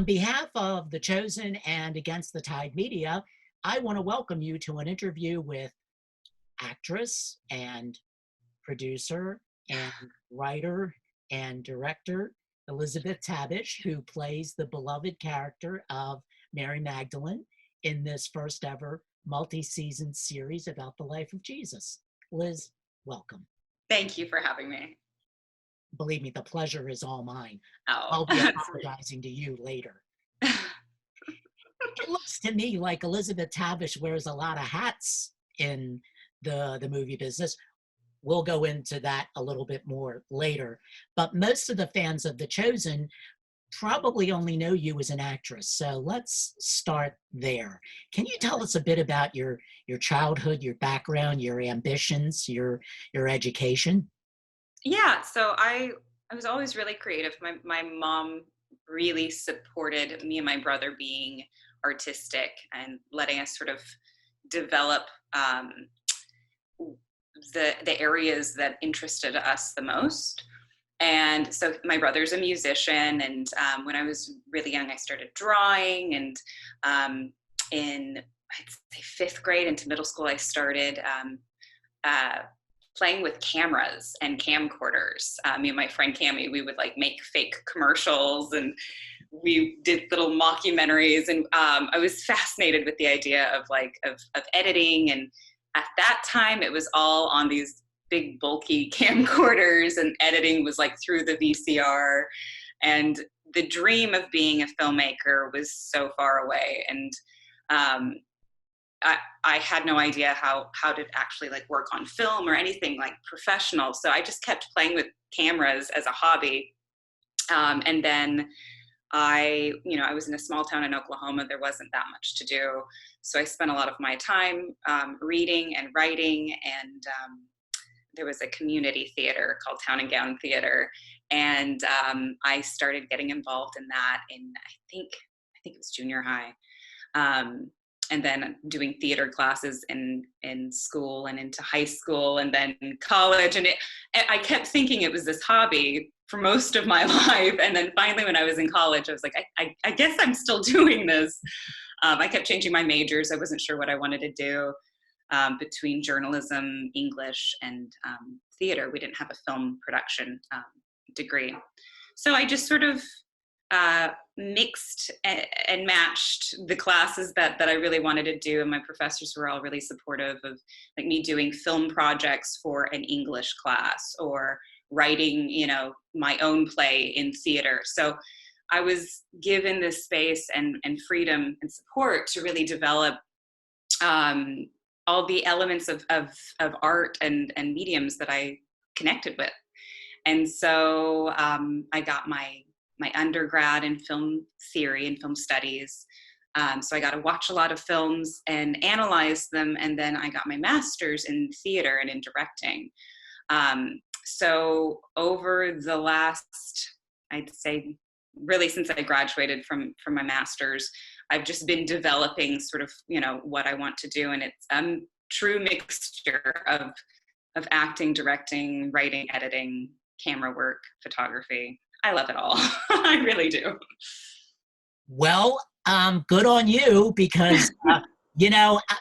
On behalf of The Chosen and Against the Tide Media, I want to welcome you to an interview with actress and producer and writer and director Elisabeth Tabish, who plays the beloved character of Mary Magdalene in this first ever multi-season series about the life of Jesus. Liz, welcome. Thank you for having me. Believe me, the pleasure is all mine. Oh, I'll be apologizing to you later. It looks to me like Elisabeth Tabish wears a lot of hats in the movie business. We'll go into that a little bit more later. But most of the fans of The Chosen probably only know you as an actress. So let's start there. Can you tell us a bit about your childhood, your background, your ambitions, your education? Yeah, so I was always really creative. My mom really supported me and my brother being artistic and letting us sort of develop the areas that interested us the most. And so my brother's a musician, and when I was really young, I started drawing, and in, I'd say, 5th grade into middle school, I started playing with cameras and camcorders. Me and my friend Cami, we would like make fake commercials, and we did little mockumentaries, and I was fascinated with the idea of editing. And at that time, it was all on these big bulky camcorders, and editing was like through the VCR, and the dream of being a filmmaker was so far away. And I had no idea how to actually like work on film or anything like professional. So I just kept playing with cameras as a hobby. And then I was in a small town in Oklahoma. There wasn't that much to do. So I spent a lot of my time reading and writing, and there was a community theater called Town and Gown Theater. And I started getting involved in that in, I think it was junior high. And then doing theater classes in school and into high school and then college. And I kept thinking it was this hobby for most of my life. And then finally, when I was in college, I was like, I guess I'm still doing this. I kept changing my majors. I wasn't sure what I wanted to do between journalism, English, and theater. We didn't have a film production degree. So I just sort of mixed and matched the classes that I really wanted to do, and my professors were all really supportive of like me doing film projects for an English class or writing, my own play in theater. So I was given this space and freedom and support to really develop all the elements of art and mediums that I connected with. And so I got my undergrad in film theory and film studies. So I got to watch a lot of films and analyze them. And then I got my master's in theater and in directing. So over the last, I'd say, really since I graduated from my master's, I've just been developing sort of, what I want to do. And it's a true mixture of acting, directing, writing, editing, camera work, photography. I love it all. I really do. Well, good on you, because,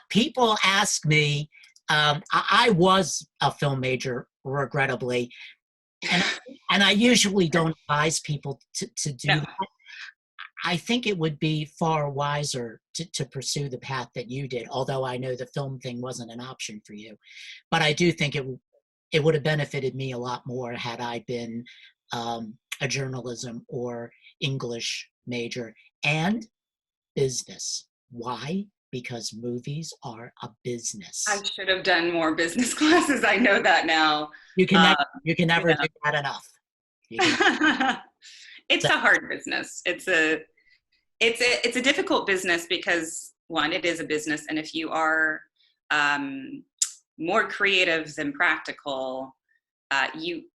people ask me, I was a film major, regrettably, and I usually don't advise people to do that. I think it would be far wiser to pursue the path that you did, although I know the film thing wasn't an option for you. But I do think it would have benefited me a lot more had I been a journalism or English major and business. Why? Because movies are a business. I should have done more business classes. I know that now. You can never do that enough. It's a hard business. It's a difficult business because, one, it is a business, and if you are more creative than practical, you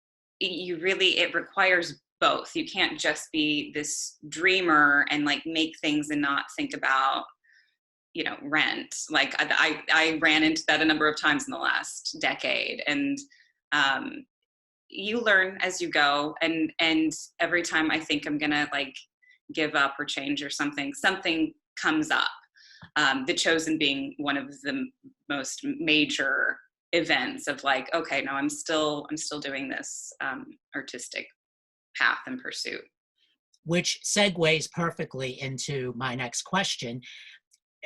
really, it requires both. You can't just be this dreamer and like make things and not think about, rent. Like I ran into that a number of times in the last decade, and you learn as you go. And every time I think I'm gonna like give up or change or something comes up. The Chosen being one of the most major events of like, okay, no, I'm still doing this artistic path and pursuit. Which segues perfectly into my next question.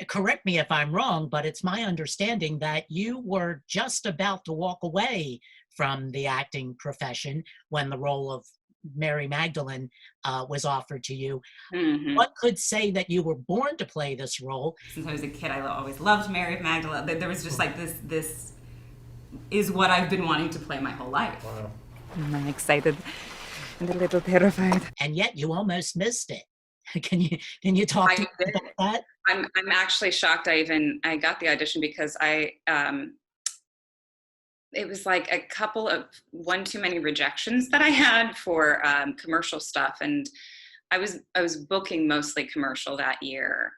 Correct me if I'm wrong, but it's my understanding that you were just about to walk away from the acting profession when the role of Mary Magdalene was offered to you. Mm-hmm. What could say that you were born to play this role? Since I was a kid, I always loved Mary Magdalene. There was just like this is what I've been wanting to play my whole life. Wow. I'm excited and a little terrified. And yet you almost missed it. Can you talk to me about that? I'm actually shocked. I got the audition because it was like a couple of one too many rejections that I had for commercial stuff, and I was booking mostly commercial that year,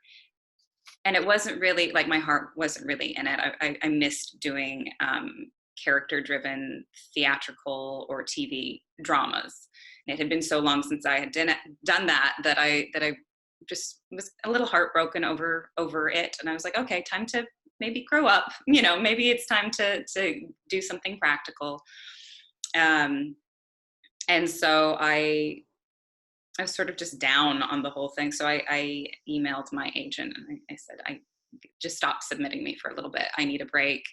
and it wasn't really like my heart wasn't really in it. I missed doing character-driven theatrical or TV dramas. And it had been so long since I had done that I just was a little heartbroken over it, and I was like, okay, time to maybe grow up. Maybe it's time to do something practical. And so I was sort of just down on the whole thing. So I emailed my agent and I said, I just stop submitting me for a little bit. I need a break.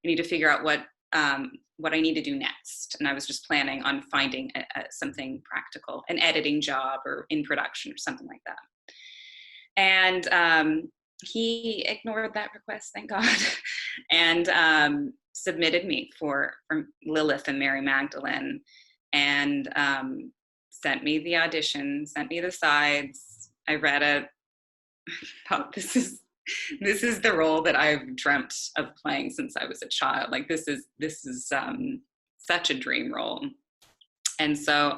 I need to figure out what I need to do next. And I was just planning on finding something practical, an editing job or in production or something like that. And he ignored that request, thank God, and submitted me for Lilith and Mary Magdalene, and sent me the audition, sent me the sides. I read it. I thought, this is the role that I've dreamt of playing since I was a child. Like this is such a dream role. And so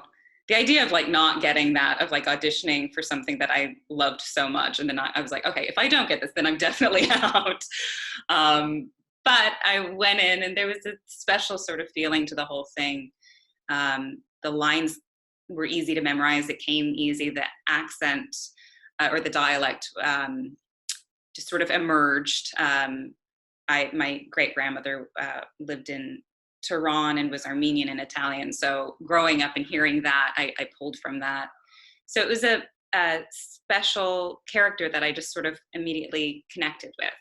the idea of like not getting that, of like auditioning for something that I loved so much, and then I was like, okay, if I don't get this, then I'm definitely out. But I went in, and there was a special sort of feeling to the whole thing. The lines were easy to memorize. It came easy. The accent or the dialect just sort of emerged. My great-grandmother lived in Tehran and was Armenian and Italian. So growing up and hearing that, I pulled from that. So it was a special character that I just sort of immediately connected with.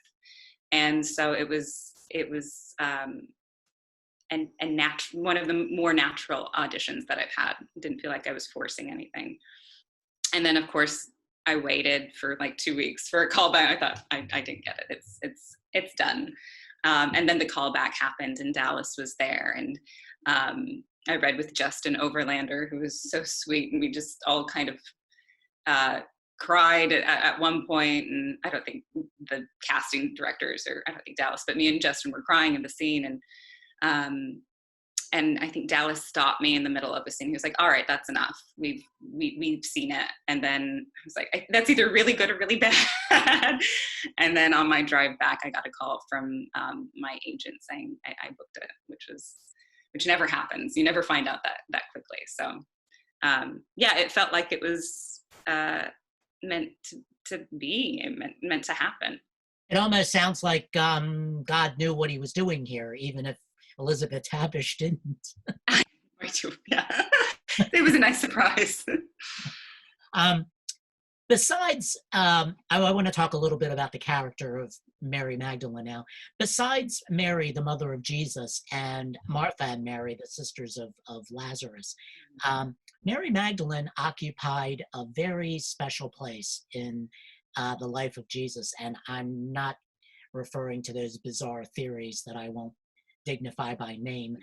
And so it was one of the more natural auditions that I've had. Didn't feel like I was forcing anything. And then of course I waited for like 2 weeks for a callback. I thought I didn't get it. It's done. And then the callback happened, and Dallas was there, and I read with Justin Overlander, who was so sweet, and we just all kind of cried at one point. And I don't think the casting directors, or I don't think Dallas, but me and Justin were crying in the scene, and I think Dallas stopped me in the middle of a scene. He was like, "All right, that's enough. We've seen it." And then I was like, "That's either really good or really bad." And then on my drive back, I got a call from my agent saying I booked it, which never happens. You never find out that quickly. So yeah, it felt like it was meant to be, meant to happen. It almost sounds like God knew what he was doing here, even if Elisabeth Tabish didn't. Yeah, it was a nice surprise. Besides, I want to talk a little bit about the character of Mary Magdalene now. Besides Mary, the mother of Jesus, and Martha and Mary, the sisters of Lazarus, Mary Magdalene occupied a very special place in the life of Jesus. And I'm not referring to those bizarre theories that I won't dignify by name.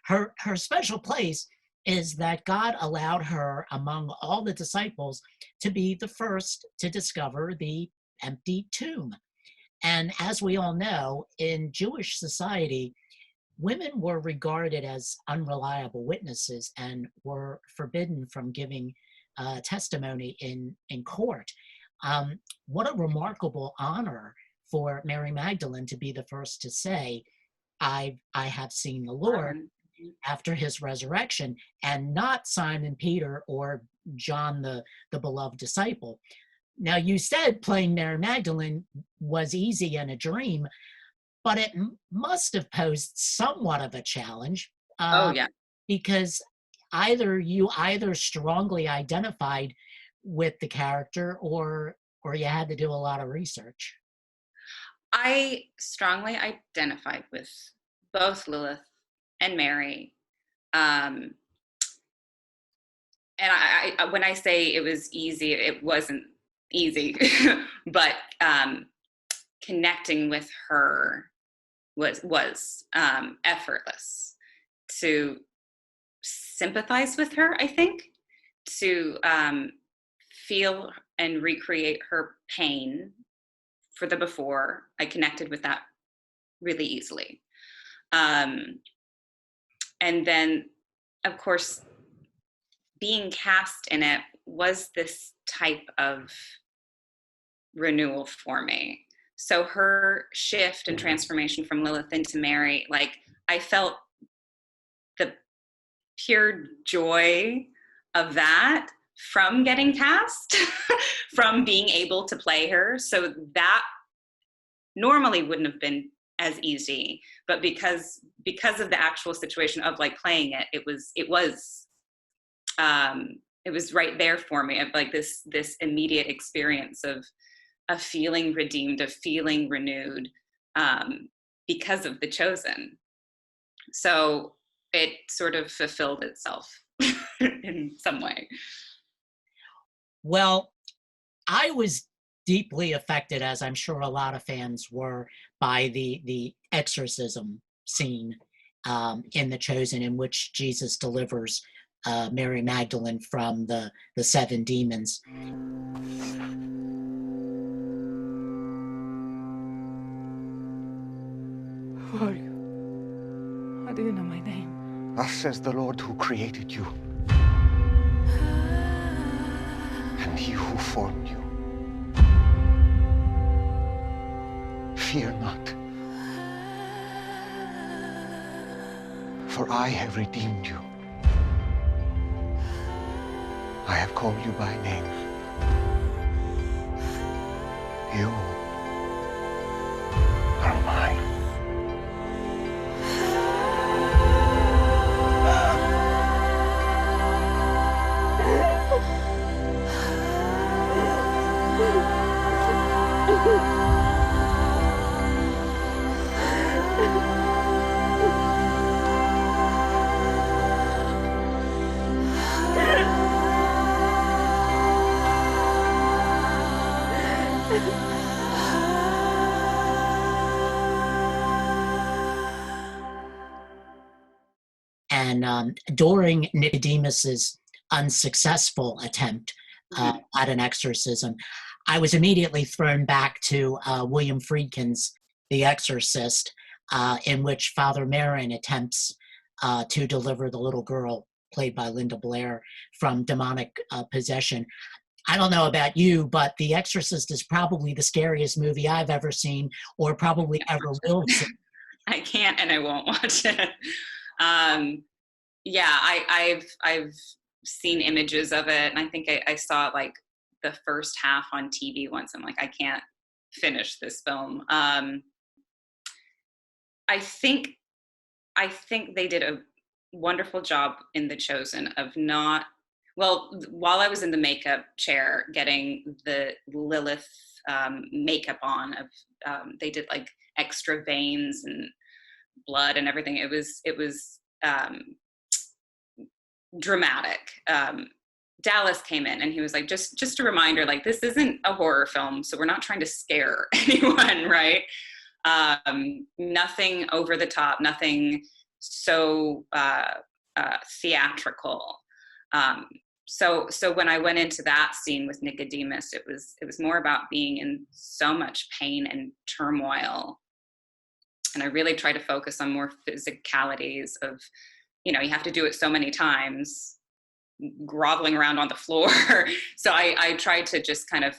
Her special place is that God allowed her, among all the disciples, to be the first to discover the empty tomb. And as we all know, in Jewish society, women were regarded as unreliable witnesses and were forbidden from giving testimony in court. What a remarkable honor for Mary Magdalene to be the first to say, I have seen the Lord. after his resurrection, and not Simon Peter or John the beloved disciple. Now, you said playing Mary Magdalene was easy and a dream, but it must have posed somewhat of a challenge. Oh yeah. Because you either strongly identified with the character or you had to do a lot of research. I strongly identified with both Lilith and Mary. And I when I say it was easy, it wasn't easy, but connecting with her was effortless. To sympathize with her, I think, to feel and recreate her pain for the before. I connected with that really easily. And then, of course, being cast in it was this type of renewal for me. So her shift and transformation from Lilith into Mary, like, I felt the pure joy of that from getting cast, from being able to play her. So that normally wouldn't have been as easy, but because of the actual situation of like playing it, it was right there for me, of like this immediate experience of feeling redeemed, of feeling renewed, because of The Chosen. So it sort of fulfilled itself in some way. Well, I was deeply affected, as I'm sure a lot of fans were, by the exorcism scene in The Chosen, in which Jesus delivers Mary Magdalene from the 7 demons. Who are you? How do you know my name? Thus says the Lord who created you, and he who formed you. Fear not, for I have redeemed you. I have called you by name. You are mine. And during Nicodemus's unsuccessful attempt at an exorcism, I was immediately thrown back to William Friedkin's The Exorcist, in which Father Merrin attempts to deliver the little girl, played by Linda Blair, from demonic possession. I don't know about you, but The Exorcist is probably the scariest movie I've ever seen, or probably ever will see. I can't and I won't watch it. Yeah, I've seen images of it, and I think I saw like the first half on TV once. I'm like, I can't finish this film. I think they did a wonderful job in The Chosen of not, well, while I was in the makeup chair getting the Lilith makeup on, of they did like extra veins and blood and everything. It was dramatic. Dallas came in and he was like, just a reminder, like, this isn't a horror film, so we're not trying to scare anyone, right? Nothing over the top, nothing so theatrical. So when I went into that scene with Nicodemus, it was more about being in so much pain and turmoil. And I really try to focus on more physicalities of, you have to do it so many times, groveling around on the floor. So I tried to just kind of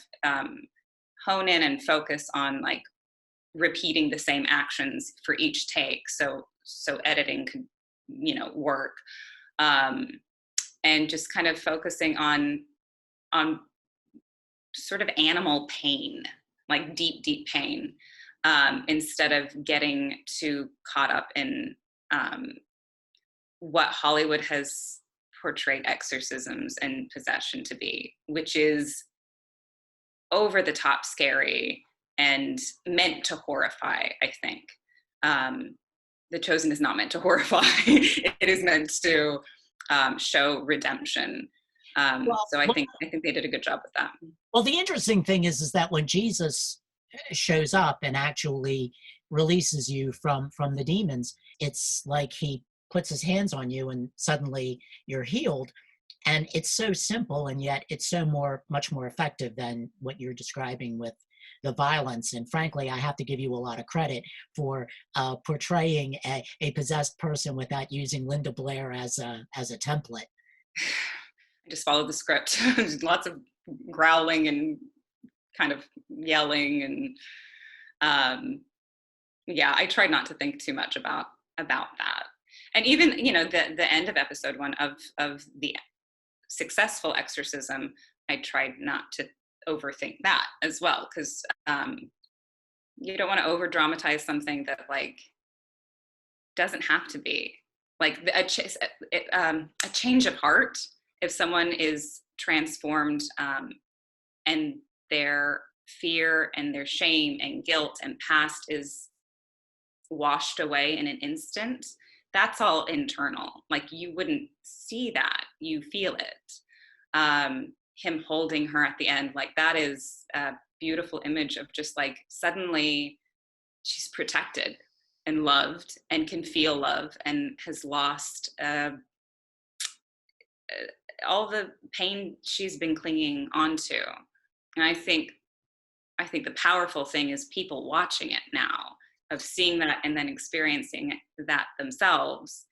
hone in and focus on like repeating the same actions for each take. So editing could work, and just kind of focusing on sort of animal pain, like deep pain, instead of getting too caught up in what Hollywood has portrayed exorcisms and possession to be, which is over the top scary and meant to horrify, I think. The Chosen is not meant to horrify. It is meant to show redemption. So I think they did a good job with that. Well, the interesting thing is that when Jesus shows up and actually releases you from the demons, it's like he puts his hands on you and suddenly you're healed. And it's so simple, and yet it's much more effective than what you're describing with the violence. And frankly, I have to give you a lot of credit for portraying a possessed person without using Linda Blair as a template. I just followed the script. Lots of growling and kind of yelling, and I tried not to think too much about that. And even the end of episode 1 of the successful exorcism, I tried not to overthink that as well, because you don't want to over dramatize something that like doesn't have to be. Like a change of heart, if someone is transformed and their fear and their shame and guilt and past is washed away in an instant, that's all internal. Like you wouldn't see that, you feel it. Him holding her at the end, like that is a beautiful image of just like suddenly she's protected and loved and can feel love and has lost all the pain she's been clinging onto. And I think the powerful thing is people watching it now, of seeing that and then experiencing that themselves.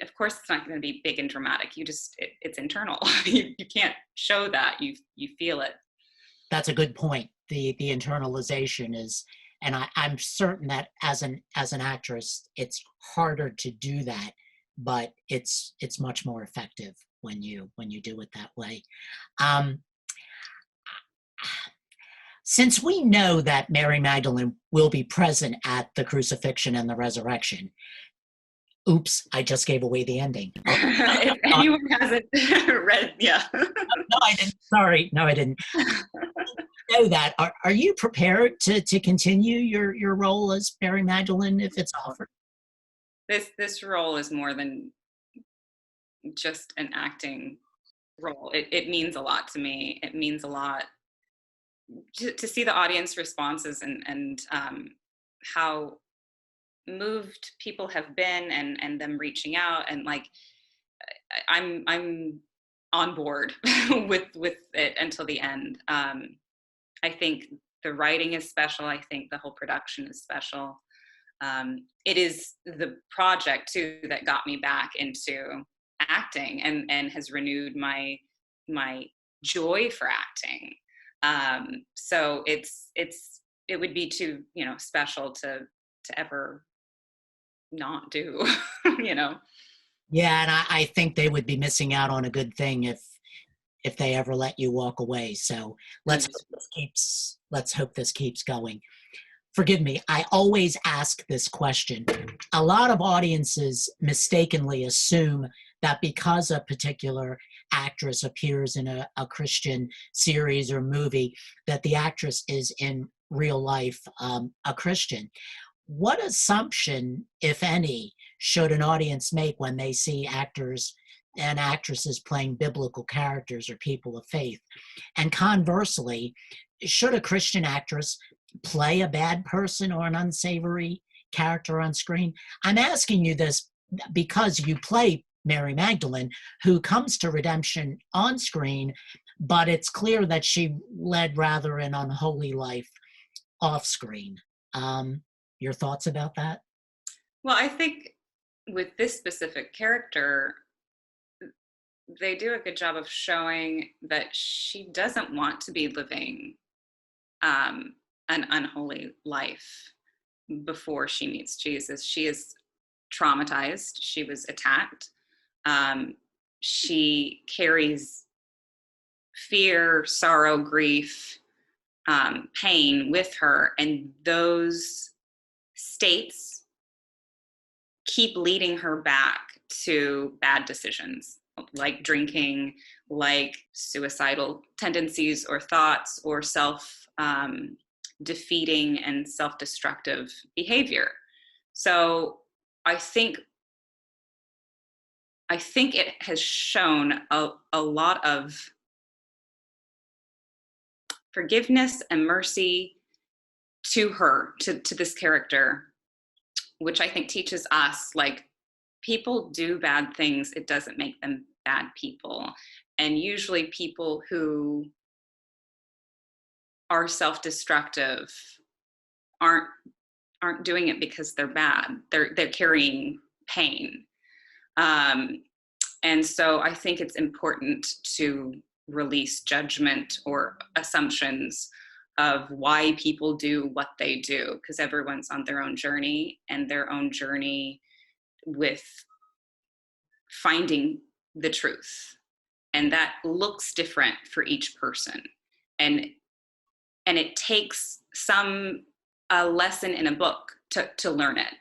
Of course, it's not going to be big and dramatic. It's internal. you can't show that. You feel it. That's a good point. The internalization is, and I'm certain that as an actress, it's harder to do that, but it's much more effective when you do it that way. Since we know that Mary Magdalene will be present at the crucifixion and the resurrection, oops, I just gave away the ending. If anyone hasn't read, yeah. No, I didn't. Sorry. No, I didn't. Know that. Are you prepared to continue your role as Mary Magdalene if it's offered? This role is more than just an acting role. It means a lot to me. It means a lot to see the audience responses and how moved people have been and them reaching out, and like I'm on board with it until the end. I think the writing is special. I think the whole production is special. It is the project too that got me back into acting and has renewed my joy for acting. So it would be too special to ever not do. Yeah, and I think they would be missing out on a good thing if they ever let you walk away. So let's hope this keeps going. Forgive me, I always ask this question. A lot of audiences mistakenly assume that because a particular actress appears in a Christian series or movie, that the actress is in real life a Christian. What assumption, if any, should an audience make when they see actors and actresses playing biblical characters or people of faith? And conversely, should a Christian actress play a bad person or an unsavory character on screen? I'm asking you this because you play Mary Magdalene, who comes to redemption on screen, but it's clear that she led rather an unholy life off screen. Your thoughts about that? Well, I think with this specific character, they do a good job of showing that she doesn't want to be living an unholy life before she meets Jesus. She is traumatized. She was attacked. She carries fear, sorrow, grief, pain with her, and those states keep leading her back to bad decisions, like drinking, like suicidal tendencies or thoughts, or self-defeating and self-destructive behavior. So I think it has shown a lot of forgiveness and mercy to her, to this character, which I think teaches us, like, people do bad things. It doesn't make them bad people. And usually people who are self-destructive aren't doing it because they're bad. They're carrying pain. And so I think it's important to release judgment or assumptions of why people do what they do, because everyone's on their own journey, and their own journey with finding the truth. And that looks different for each person. And it takes a lesson in a book to learn it.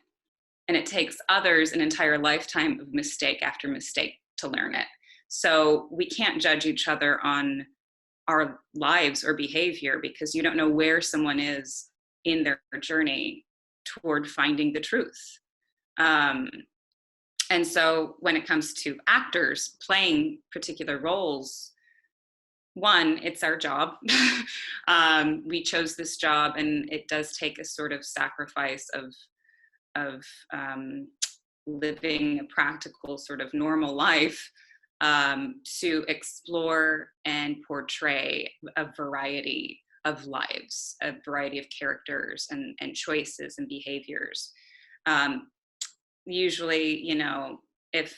And it takes others an entire lifetime of mistake after mistake to learn it. So we can't judge each other on our lives or behavior, because you don't know where someone is in their journey toward finding the truth. And so when it comes to actors playing particular roles, one, it's our job. We chose this job, and it does take a sort of sacrifice of living a practical sort of normal life to explore and portray a variety of lives, a variety of characters and choices and behaviors. Usually, you know, if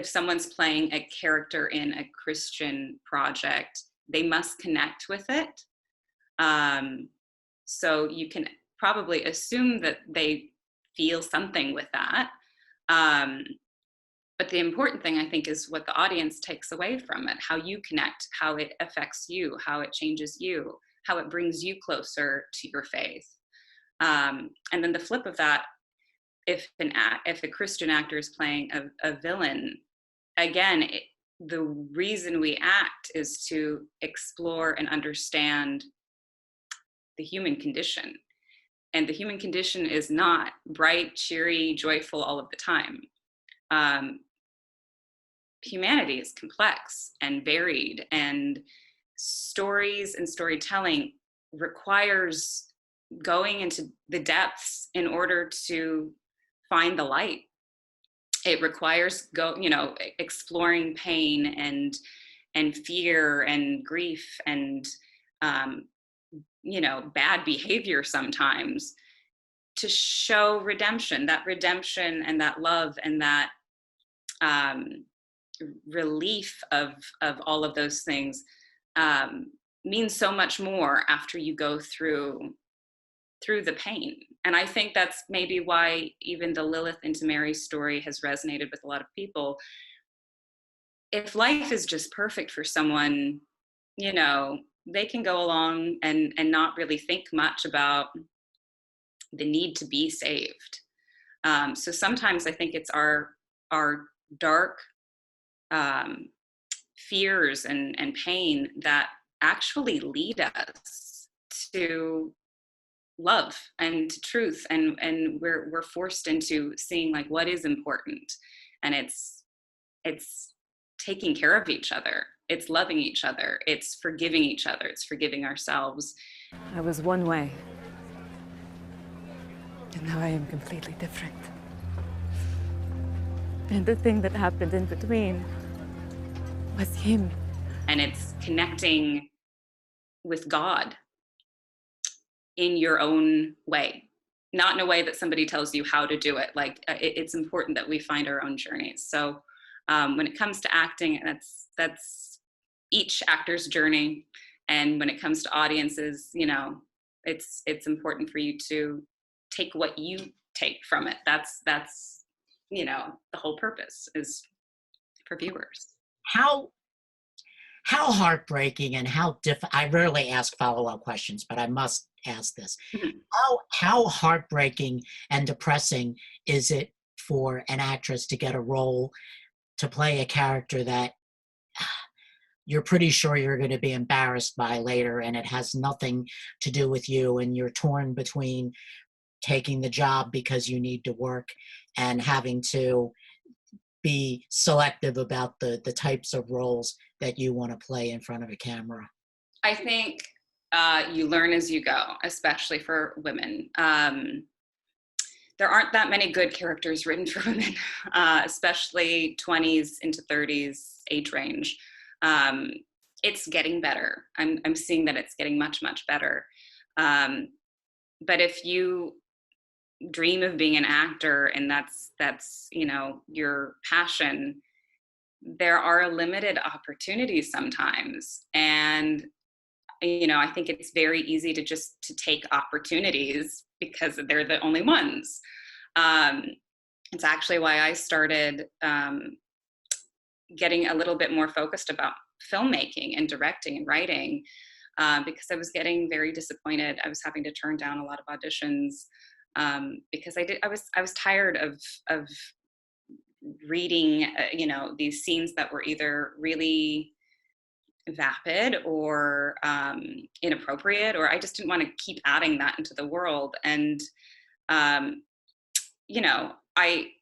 someone's playing a character in a Christian project, they must connect with it. So you can probably assume that they feel something with that. But the important thing, I think, is what the audience takes away from it, how you connect, how it affects you, how it changes you, how it brings you closer to your faith. And then the flip of that, if a Christian actor is playing a villain, again, the reason we act is to explore and understand the human condition. And the human condition is not bright, cheery, joyful all of the time. Humanity is complex and varied, and stories and storytelling requires going into the depths in order to find the light. It requires exploring pain and fear and grief and bad behavior sometimes, to show redemption and that love and that relief of all of those things means so much more after you go through the pain. And I think that's maybe why even the Lilith into Mary story has resonated with a lot of people. If life is just perfect for someone, they can go along and not really think much about the need to be saved. So sometimes I think it's our dark fears and pain that actually lead us to love and to truth, and we're forced into seeing like what is important, and it's taking care of each other, it's loving each other, it's forgiving each other, it's forgiving ourselves. I was one way, and now I am completely different. And the thing that happened in between was him. And it's connecting with God in your own way, not in a way that somebody tells you how to do it. Like it's important that we find our own journeys. So when it comes to acting, that's each actor's journey. And when it comes to audiences, it's important for you to take what you take from it. That's you know, the whole purpose is for viewers. How heartbreaking and how I rarely ask follow-up questions, but I must ask this. Mhm. How heartbreaking and depressing is it for an actress to get a role to play a character that you're pretty sure you're going to be embarrassed by later, and it has nothing to do with you, and you're torn between taking the job because you need to work and having to be selective about the types of roles that you want to play in front of a camera? I think you learn as you go, especially for women. There aren't that many good characters written for women, especially 20s into 30s age range. It's getting better. I'm seeing that it's getting much, much better. But if you dream of being an actor and that's you know, your passion, there are limited opportunities sometimes. And you know, I think it's very easy to take opportunities because they're the only ones. It's actually why I started getting a little bit more focused about filmmaking and directing and writing, because I was getting very disappointed. I was having to turn down a lot of auditions because I was tired of reading, you know, these scenes that were either really vapid or inappropriate, or I just didn't want to keep adding that into the world. And you know, I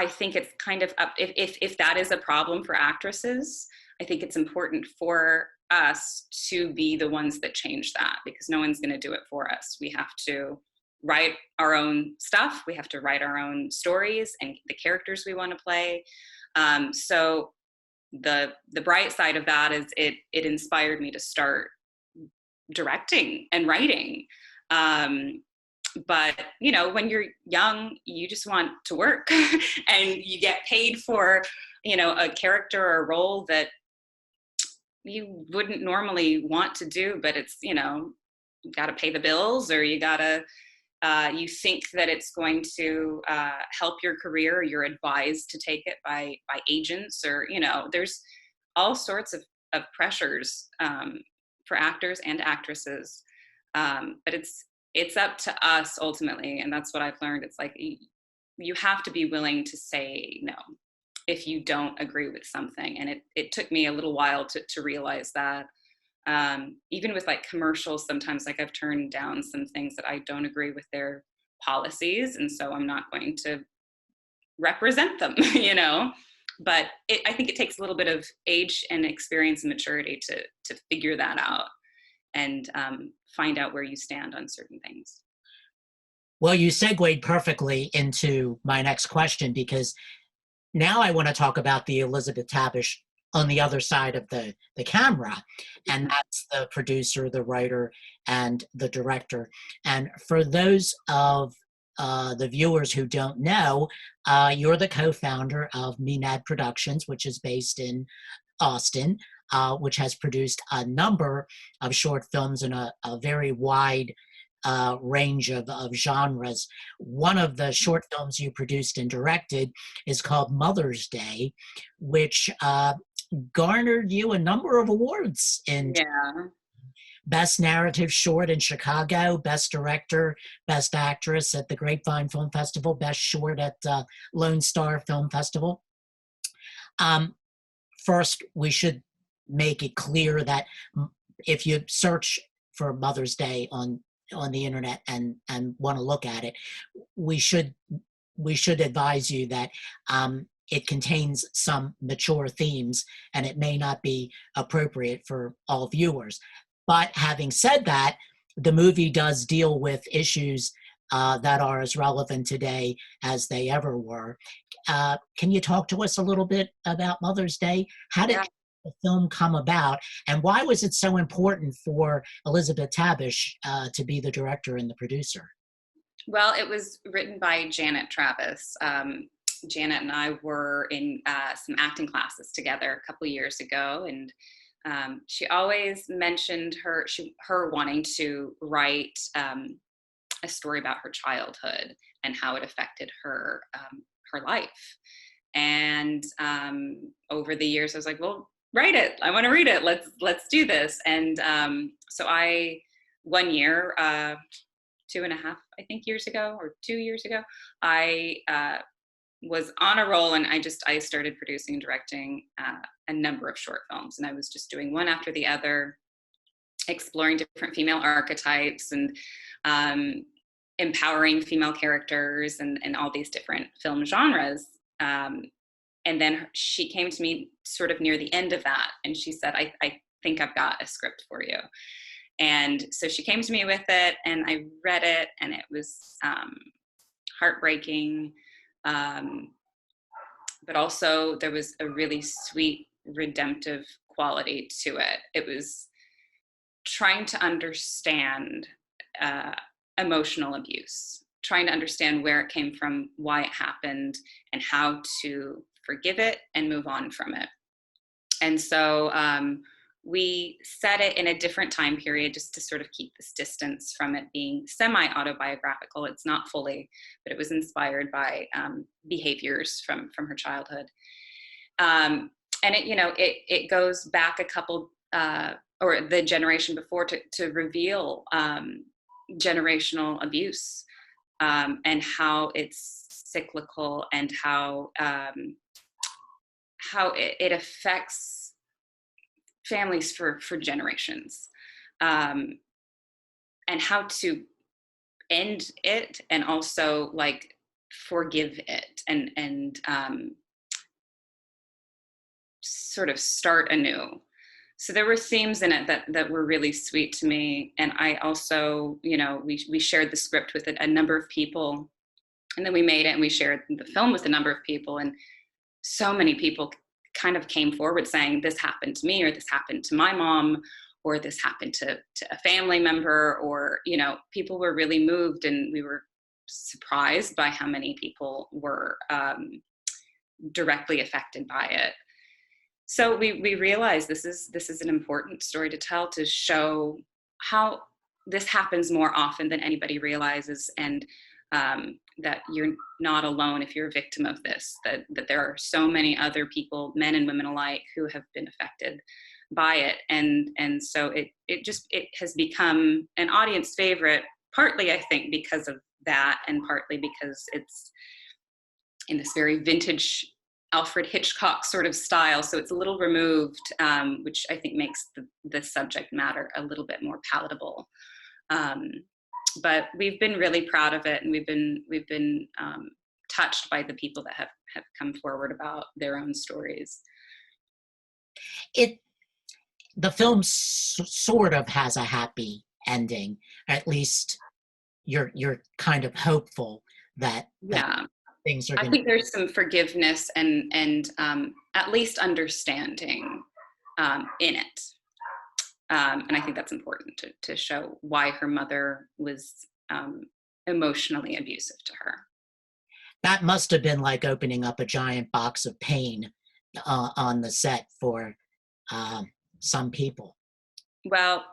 think it's kind of up, if that is a problem for actresses, I think it's important for us to be the ones that change that, because no one's going to do it for us. We have to write our own stuff. We have to write our own stories and the characters we want to play. So the bright side of that is it inspired me to start directing and writing. But you know, when you're young, you just want to work and you get paid for, you know, a character or a role that you wouldn't normally want to do, but it's, you know, you got to pay the bills, or you got to you think that it's going to help your career, or you're advised to take it by agents, or, you know, there's all sorts of pressures for actors and actresses. But it's up to us ultimately, and that's what I've learned. It's like you have to be willing to say no if you don't agree with something. And it took me a little while to realize that. Even with like commercials, sometimes like I've turned down some things that I don't agree with their policies, and so I'm not going to represent them, you know. But I think it takes a little bit of age and experience and maturity to figure that out and find out where you stand on certain things. Well, you segued perfectly into my next question, because now I want to talk about the Elisabeth Tabish on the other side of the camera, and that's the producer, the writer, and the director. And for those of the viewers who don't know, you're the co-founder of Menad Productions, which is based in Austin, which has produced a number of short films in a very wide range of genres. One of the short films you produced and directed is called Mother's Day, which garnered you a number of awards in Best Narrative Short in Chicago, Best Director, Best Actress at the Grapevine Film Festival, Best Short at Lone Star Film Festival. First, we should make it clear that if you search for Mother's Day on the internet and want to look at it, we should advise you that it contains some mature themes and it may not be appropriate for all viewers. But having said that, the movie does deal with issues that are as relevant today as they ever were. Can you talk to us a little bit about Mother's Day? How did the film come about, and why was it so important for Elisabeth Tabish to be the director and the producer? Well, it was written by Janet Travis. Janet and I were in some acting classes together a couple of years ago, and she always mentioned her wanting to write a story about her childhood and how it affected her her life. And over the years, I was like, well, write it. I want to read it. Let's do this. And so one year, 2.5, I think, years ago, or 2 years ago, I was on a roll, and I started producing and directing a number of short films, and I was just doing one after the other, exploring different female archetypes and empowering female characters and all these different film genres. And then she came to me sort of near the end of that, and she said, I think I've got a script for you. And so she came to me with it, and I read it, and it was heartbreaking. But also there was a really sweet, redemptive quality to it. It was trying to understand emotional abuse, trying to understand where it came from, why it happened, and how to forgive it and move on from it. And so we set it in a different time period just to sort of keep this distance from it being semi-autobiographical. It's not fully, but it was inspired by behaviors from her childhood. And it goes back a couple, or the generation before, to reveal generational abuse and how it's cyclical, and how it affects families for generations, and how to end it, and also like forgive it, and sort of start anew. So there were themes in it that were really sweet to me. And I also, we shared the script with a number of people, and then we made it and we shared the film with a number of people. And so many people kind of came forward saying, this happened to me, or this happened to my mom, or this happened to a family member, or, people were really moved, and we were surprised by how many people were directly affected by it. So we realized this is an important story to tell, to show how this happens more often than anybody realizes, and that you're not alone if you're a victim of this, that there are so many other people, men and women alike, who have been affected by it. And so it has become an audience favorite, partly, I think, because of that, and partly because it's in this very vintage Alfred Hitchcock sort of style. So it's a little removed, which I think makes the subject matter a little bit more palatable. But we've been really proud of it, and we've been touched by the people that have come forward about their own stories. The film sort of has a happy ending. At least you're kind of hopeful that things are. I think there's some forgiveness and at least understanding in it. And I think that's important to show why her mother was emotionally abusive to her. That must have been like opening up a giant box of pain on the set for some people. Well,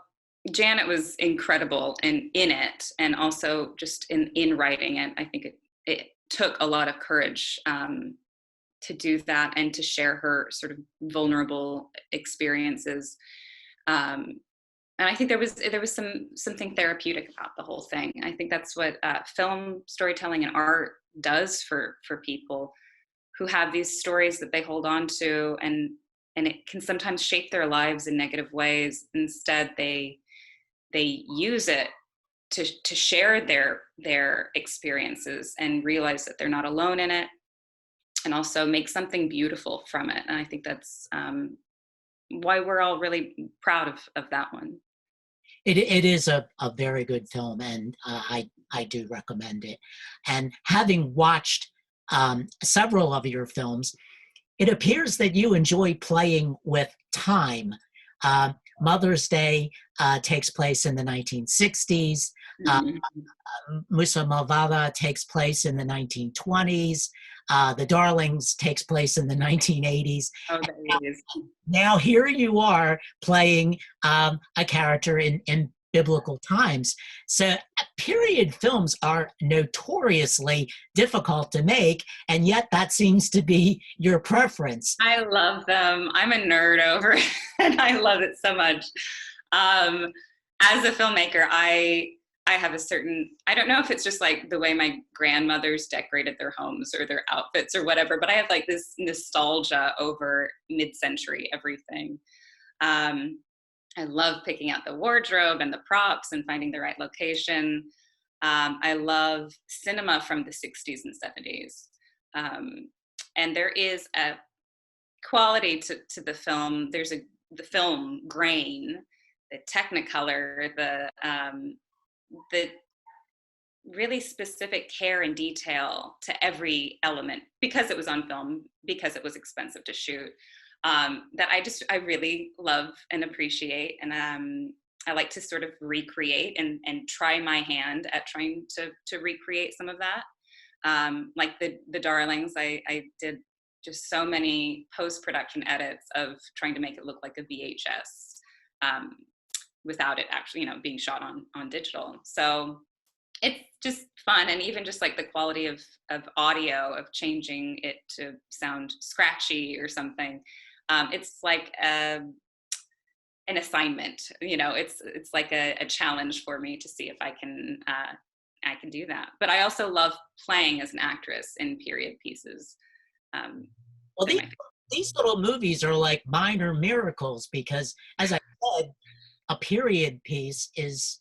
Janet was incredible in it, and also just in writing it. I think it took a lot of courage to do that, and to share her sort of vulnerable experiences. And I think there was something therapeutic about the whole thing. I think that's what film storytelling and art does for people who have these stories that they hold on to, and it can sometimes shape their lives in negative ways. Instead, they use it to share their experiences and realize that they're not alone in it, and also make something beautiful from it. And I think that's why we're all really proud of that one. It is a very good film, and I do recommend it. And having watched several of your films, it appears that you enjoy playing with time. Mother's Day takes place in the 1960s. Musa Malvada takes place in the 1920s. The Darlings takes place in the 1980s. Oh, that is. Now here you are playing a character in biblical times. So period films are notoriously difficult to make, and yet that seems to be your preference. I love them. I'm a nerd over it, and I love it so much. As a filmmaker, I have a certain, I don't know if it's just like the way my grandmothers decorated their homes or their outfits or whatever, but I have like this nostalgia over mid-century everything. I love picking out the wardrobe and the props and finding the right location. I love cinema from the 60s and 70s. And there is a quality to the film. There's the film grain, the technicolor, the really specific care and detail to every element, because it was on film, because it was expensive to shoot, that I really love and appreciate. And I like to sort of recreate and try my hand at trying to recreate some of that. Like the Darlings, I did just so many post-production edits of trying to make it look like a VHS, without it actually, being shot on digital. So it's just fun. And even just like the quality of audio, of changing it to sound scratchy or something. It's like an assignment, it's like a challenge for me to see if I can do that. But I also love playing as an actress in period pieces. Well, these little movies are like minor miracles, because as I said, a period piece is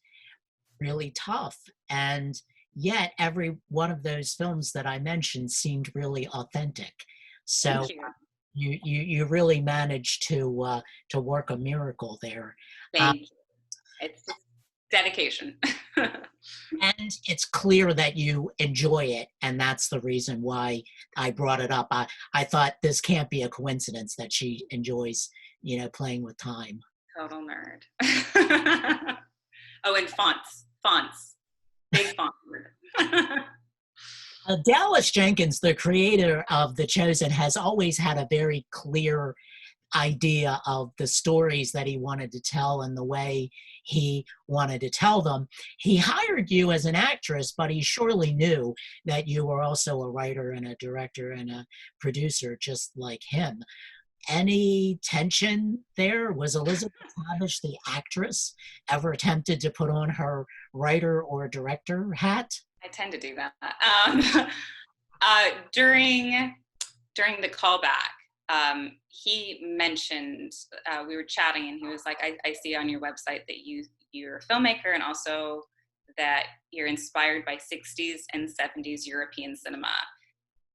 really tough. And yet every one of those films that I mentioned seemed really authentic. So you really managed to work a miracle there. Thank you. It's just dedication. And it's clear that you enjoy it, and that's the reason why I brought it up. I thought this can't be a coincidence that she enjoys, playing with time. Total nerd. Oh, and fonts. Big font nerd. Dallas Jenkins, the creator of The Chosen, has always had a very clear idea of the stories that he wanted to tell and the way he wanted to tell them. He hired you as an actress, but he surely knew that you were also a writer and a director and a producer just like him. Any tension there? Was Elisabeth Tabish, the actress, ever tempted to put on her writer or director hat? I tend to do that. During the callback, he mentioned, we were chatting, and he was like, I see on your website that you're a filmmaker, and also that you're inspired by 60s and 70s European cinema.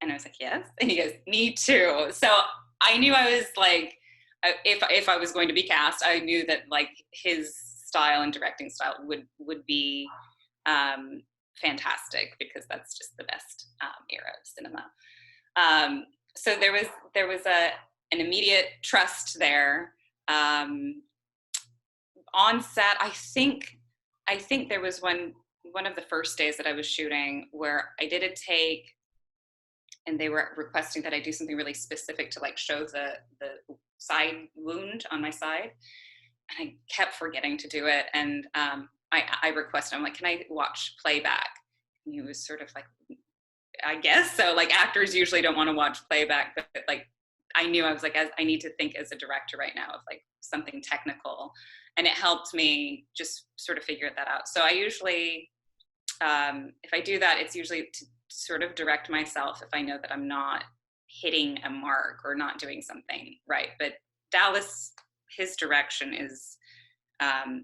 And I was like, yes. And he goes, me too. So I knew I was like, if I was going to be cast, I knew that like his style and directing style would be fantastic, because that's just the best era of cinema. So there was an immediate trust there. On set, I think there was one of the first days that I was shooting where I did a take, and they were requesting that I do something really specific to like show the side wound on my side. And I kept forgetting to do it. And I requested, I'm like, can I watch playback? And he was sort of like, I guess so. Like, actors usually don't want to watch playback, but like, I knew I was like, I need to think as a director right now of like something technical. And it helped me just sort of figure that out. So I usually, if I do that, it's usually to sort of direct myself if I know that I'm not hitting a mark or not doing something right. But Dallas, his direction is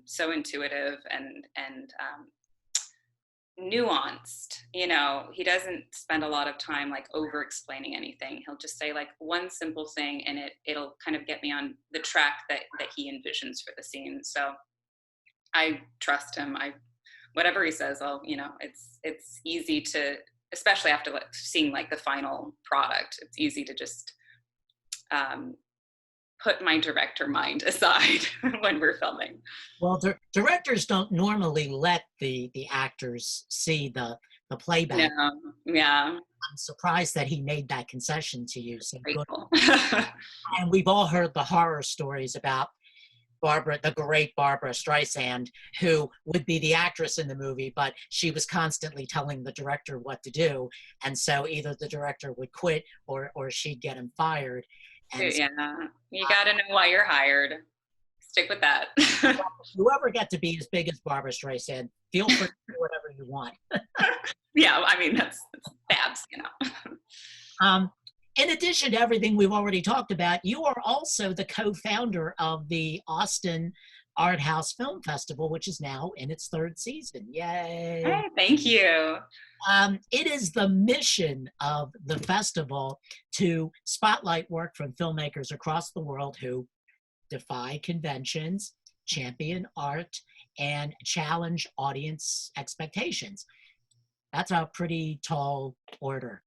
so intuitive and nuanced. He doesn't spend a lot of time like over explaining anything. He'll just say like one simple thing, and it'll kind of get me on the track that he envisions for the scene. So I trust him. Whatever he says, it's easy to, especially after like seeing like the final product, it's easy to just put my director mind aside when we're filming. Well, directors don't normally let the actors see the playback. No, yeah. I'm surprised that he made that concession to you. So Grateful. And we've all heard the horror stories about the great Barbara Streisand, who would be the actress in the movie, but she was constantly telling the director what to do. And so either the director would quit or she'd get him fired. And Yeah, you got to know why you're hired. Stick with that. if you ever get to be as big as Barbara Streisand, feel free to do whatever you want. Yeah, I mean, that's Babs, you know. In addition to everything we've already talked about, you are also the co-founder of the Austin Arthouse Film Festival, which is now in its 3rd season. Yay! Hey, thank you. It is the mission of the festival to spotlight work from filmmakers across the world who defy conventions, champion art, and challenge audience expectations. That's a pretty tall order.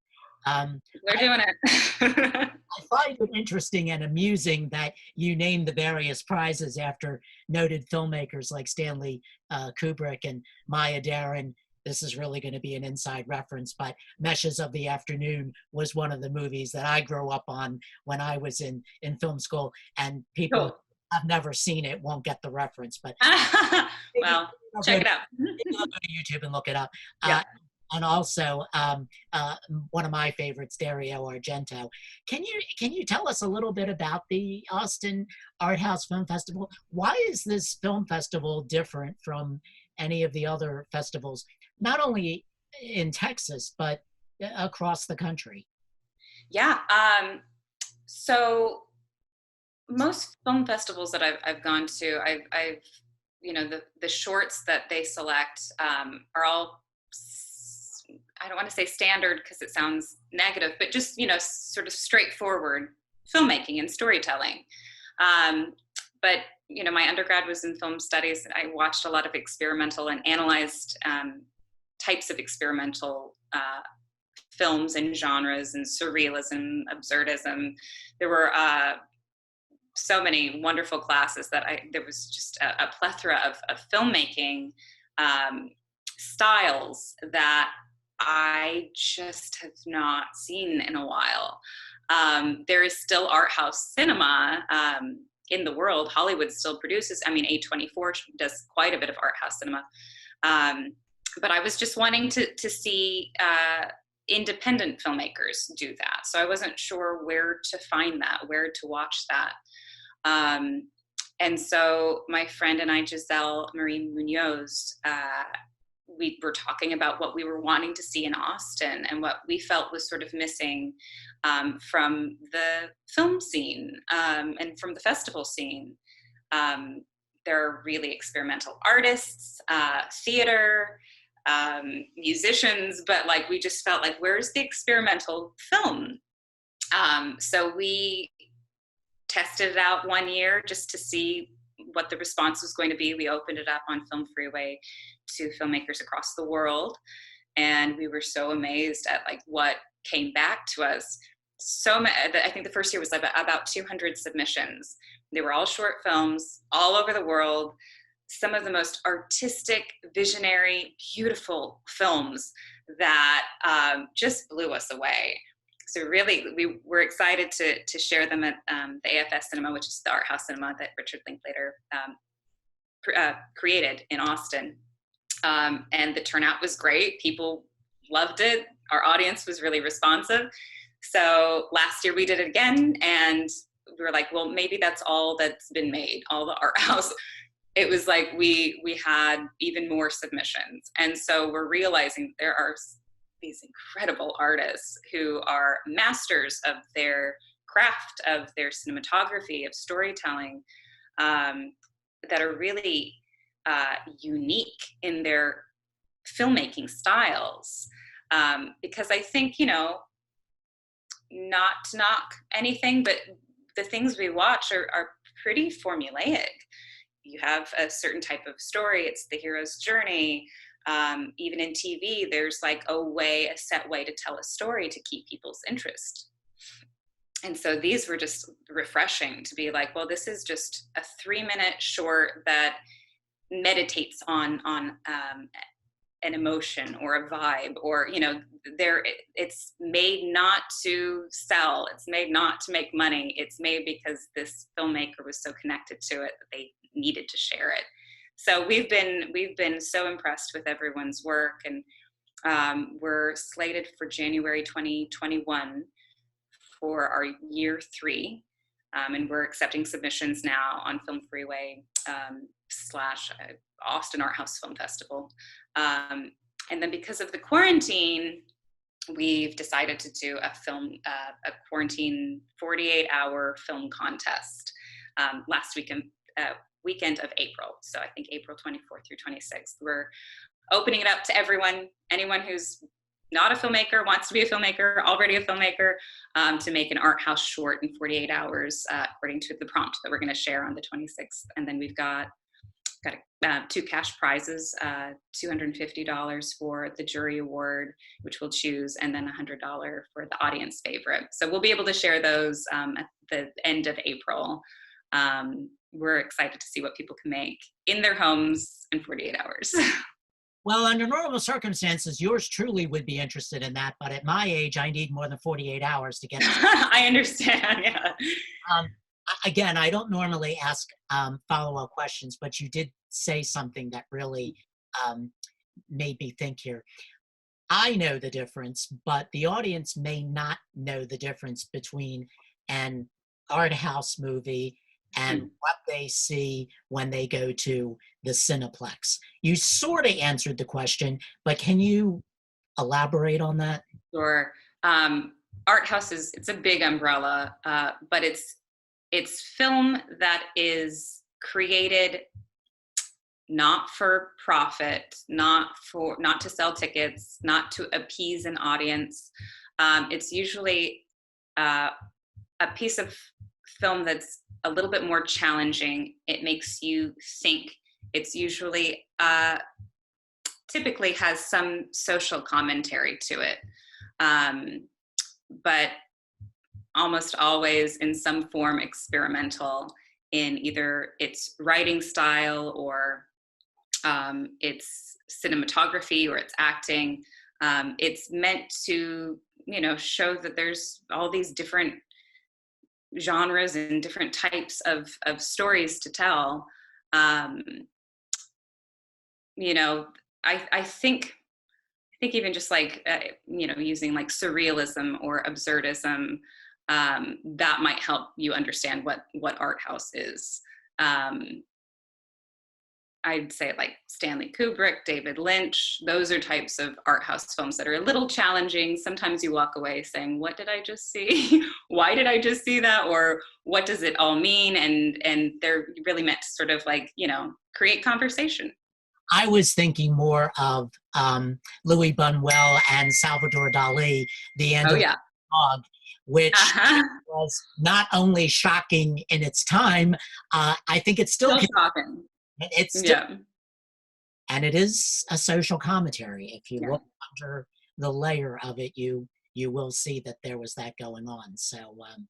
We're doing it. I find it interesting and amusing that you name the various prizes after noted filmmakers like Stanley Kubrick and Maya Deren. This is really going to be an inside reference, but Meshes of the Afternoon was one of the movies that I grew up on when I was in film school, and people Cool. have never seen it won't get the reference. But Well, check it out. go to YouTube and look it up. Yeah. And also, one of my favorites, Dario Argento. Can you tell us a little bit about the Austin Arthouse Film Festival? Why is this film festival different from any of the other festivals, not only in Texas, but across the country? Yeah. So most film festivals that I've gone to, I've you know, the shorts that they select are all, I don't want to say standard because it sounds negative, but just, you know, sort of straightforward filmmaking and storytelling. But, you know, my undergrad was in film studies. I watched a lot of experimental and analyzed types of experimental films and genres and surrealism, absurdism. There were so many wonderful classes that there was just a plethora of filmmaking styles that I just have not seen in a while. There is still art house cinema in the world. Hollywood still produces, I mean, A24 does quite a bit of art house cinema. But I was just wanting to see independent filmmakers do that. So I wasn't sure where to find that, where to watch that. And so my friend and I, Giselle Marie Munoz, we were talking about what we were wanting to see in Austin and what we felt was sort of missing from the film scene and from the festival scene. There are really experimental artists, theater, musicians, but like we just felt like, where's the experimental film? So we tested it out one year just to see what the response was going to be. We opened it up on Film Freeway to filmmakers across the world, and we were so amazed at like what came back to us. I think the first year was about 200 submissions. They were all short films all over the world, some of the most artistic, visionary, beautiful films that just blew us away. So really, we were excited to share them at the AFS Cinema, which is the art house cinema that Richard Linklater created in Austin. And the turnout was great. People loved it. Our audience was really responsive. So last year we did it again, and we were like, well, maybe that's all that's been made, all the art house. It was like we had even more submissions. And so we're realizing there are these incredible artists who are masters of their craft, of their cinematography, of storytelling, that are really unique in their filmmaking styles. Because I think, you know, not to knock anything, but the things we watch are pretty formulaic. You have a certain type of story, it's the hero's journey. Even in TV, there's like a set way to tell a story to keep people's interest. And so these were just refreshing to be like, well, this is just a 3-minute short that meditates on an emotion or a vibe, or, you know, it's made not to sell, it's made not to make money, it's made because this filmmaker was so connected to it that they needed to share it. So we've been so impressed with everyone's work, and we're slated for January 2021 for our year 3. And we're accepting submissions now on Film Freeway / Austin Arthouse Film Festival. And then because of the quarantine, we've decided to do a quarantine 48-hour film contest last weekend of April. So I think April 24th through 26th. We're opening it up to anyone who's not a filmmaker, wants to be a filmmaker, already a filmmaker, to make an art house short in 48 hours, according to the prompt that we're going to share on the 26th. And then we've got 2 cash prizes, $250 for the jury award, which we'll choose, and then $100 for the audience favorite. So we'll be able to share those at the end of April. We're excited to see what people can make in their homes in 48 hours. Well, under normal circumstances, yours truly would be interested in that. But at my age, I need more than 48 hours to get. I understand. Yeah. Again, I don't normally ask follow-up questions, but you did say something that really made me think here. I know the difference, but the audience may not know the difference between an art house movie and what they see when they go to the Cineplex. You sort of answered the question, but can you elaborate on that? Sure. Art house it's a big umbrella, but it's film that is created not for profit, not to sell tickets, not to appease an audience. It's usually a piece of film that's a little bit more challenging. It makes you think. It's usually typically has some social commentary to it, but almost always in some form experimental in either its writing style or its cinematography or its acting. It's meant to, show that there's all these different genres and different types of stories to tell. I think even just like, using like surrealism or absurdism, that might help you understand what art house is. I'd say like Stanley Kubrick, David Lynch, those are types of art house films that are a little challenging. Sometimes you walk away saying, what did I just see? Why did I just see that? Or what does it all mean? And they're really meant to sort of like, create conversation. I was thinking more of Louis Buñuel and Salvador Dali, The End of the Dog, which was not only shocking in its time, I think it's still shocking. It's still, and it is a social commentary. If you look under the layer of it, you will see that there was that going on. So, and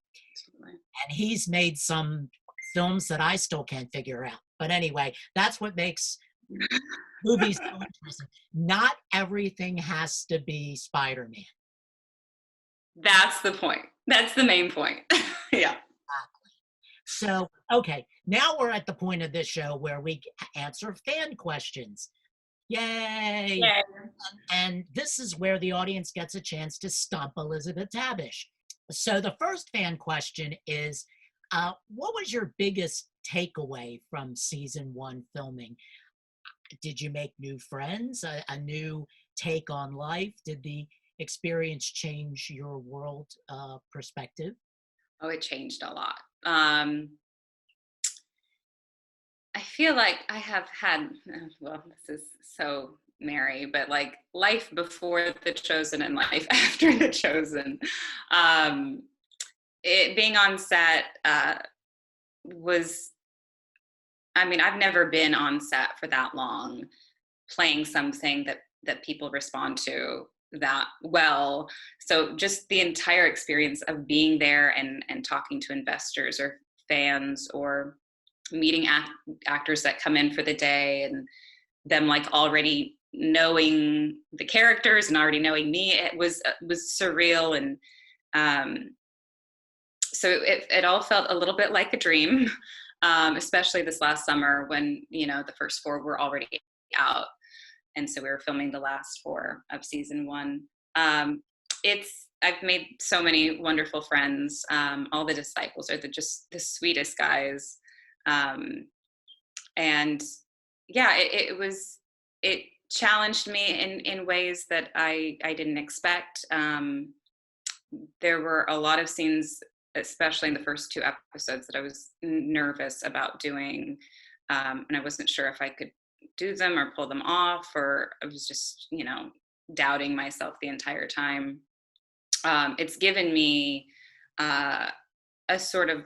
he's made some films that I still can't figure out. But anyway, that's what makes movies so interesting. Not everything has to be Spider-Man. That's the point. That's the main point. Yeah. So, okay, now we're at the point of this show where we answer fan questions. Yay! Yay. And this is where the audience gets a chance to stump Elisabeth Tabish. So the first fan question is, what was your biggest takeaway from season 1 filming? Did you make new friends, a new take on life? Did the experience change your world perspective? Oh, it changed a lot. I feel like I have had, well, this is so Mary, but like life before The Chosen and life after The Chosen. Being on set was, I've never been on set for that long, playing something that people respond to that well. So just the entire experience of being there and talking to investors or fans or meeting actors that come in for the day and them like already knowing the characters and already knowing me, it was surreal. And so it all felt a little bit like a dream, especially this last summer when, the first 4 were already out. And so we were filming the last 4 of season 1. I've made so many wonderful friends. All the disciples are just the sweetest guys. And yeah, it challenged me in ways that I didn't expect. There were a lot of scenes, especially in the first 2 episodes, that I was nervous about doing. And I wasn't sure if I could do them or pull them off, or I was just, doubting myself the entire time. It's given me a sort of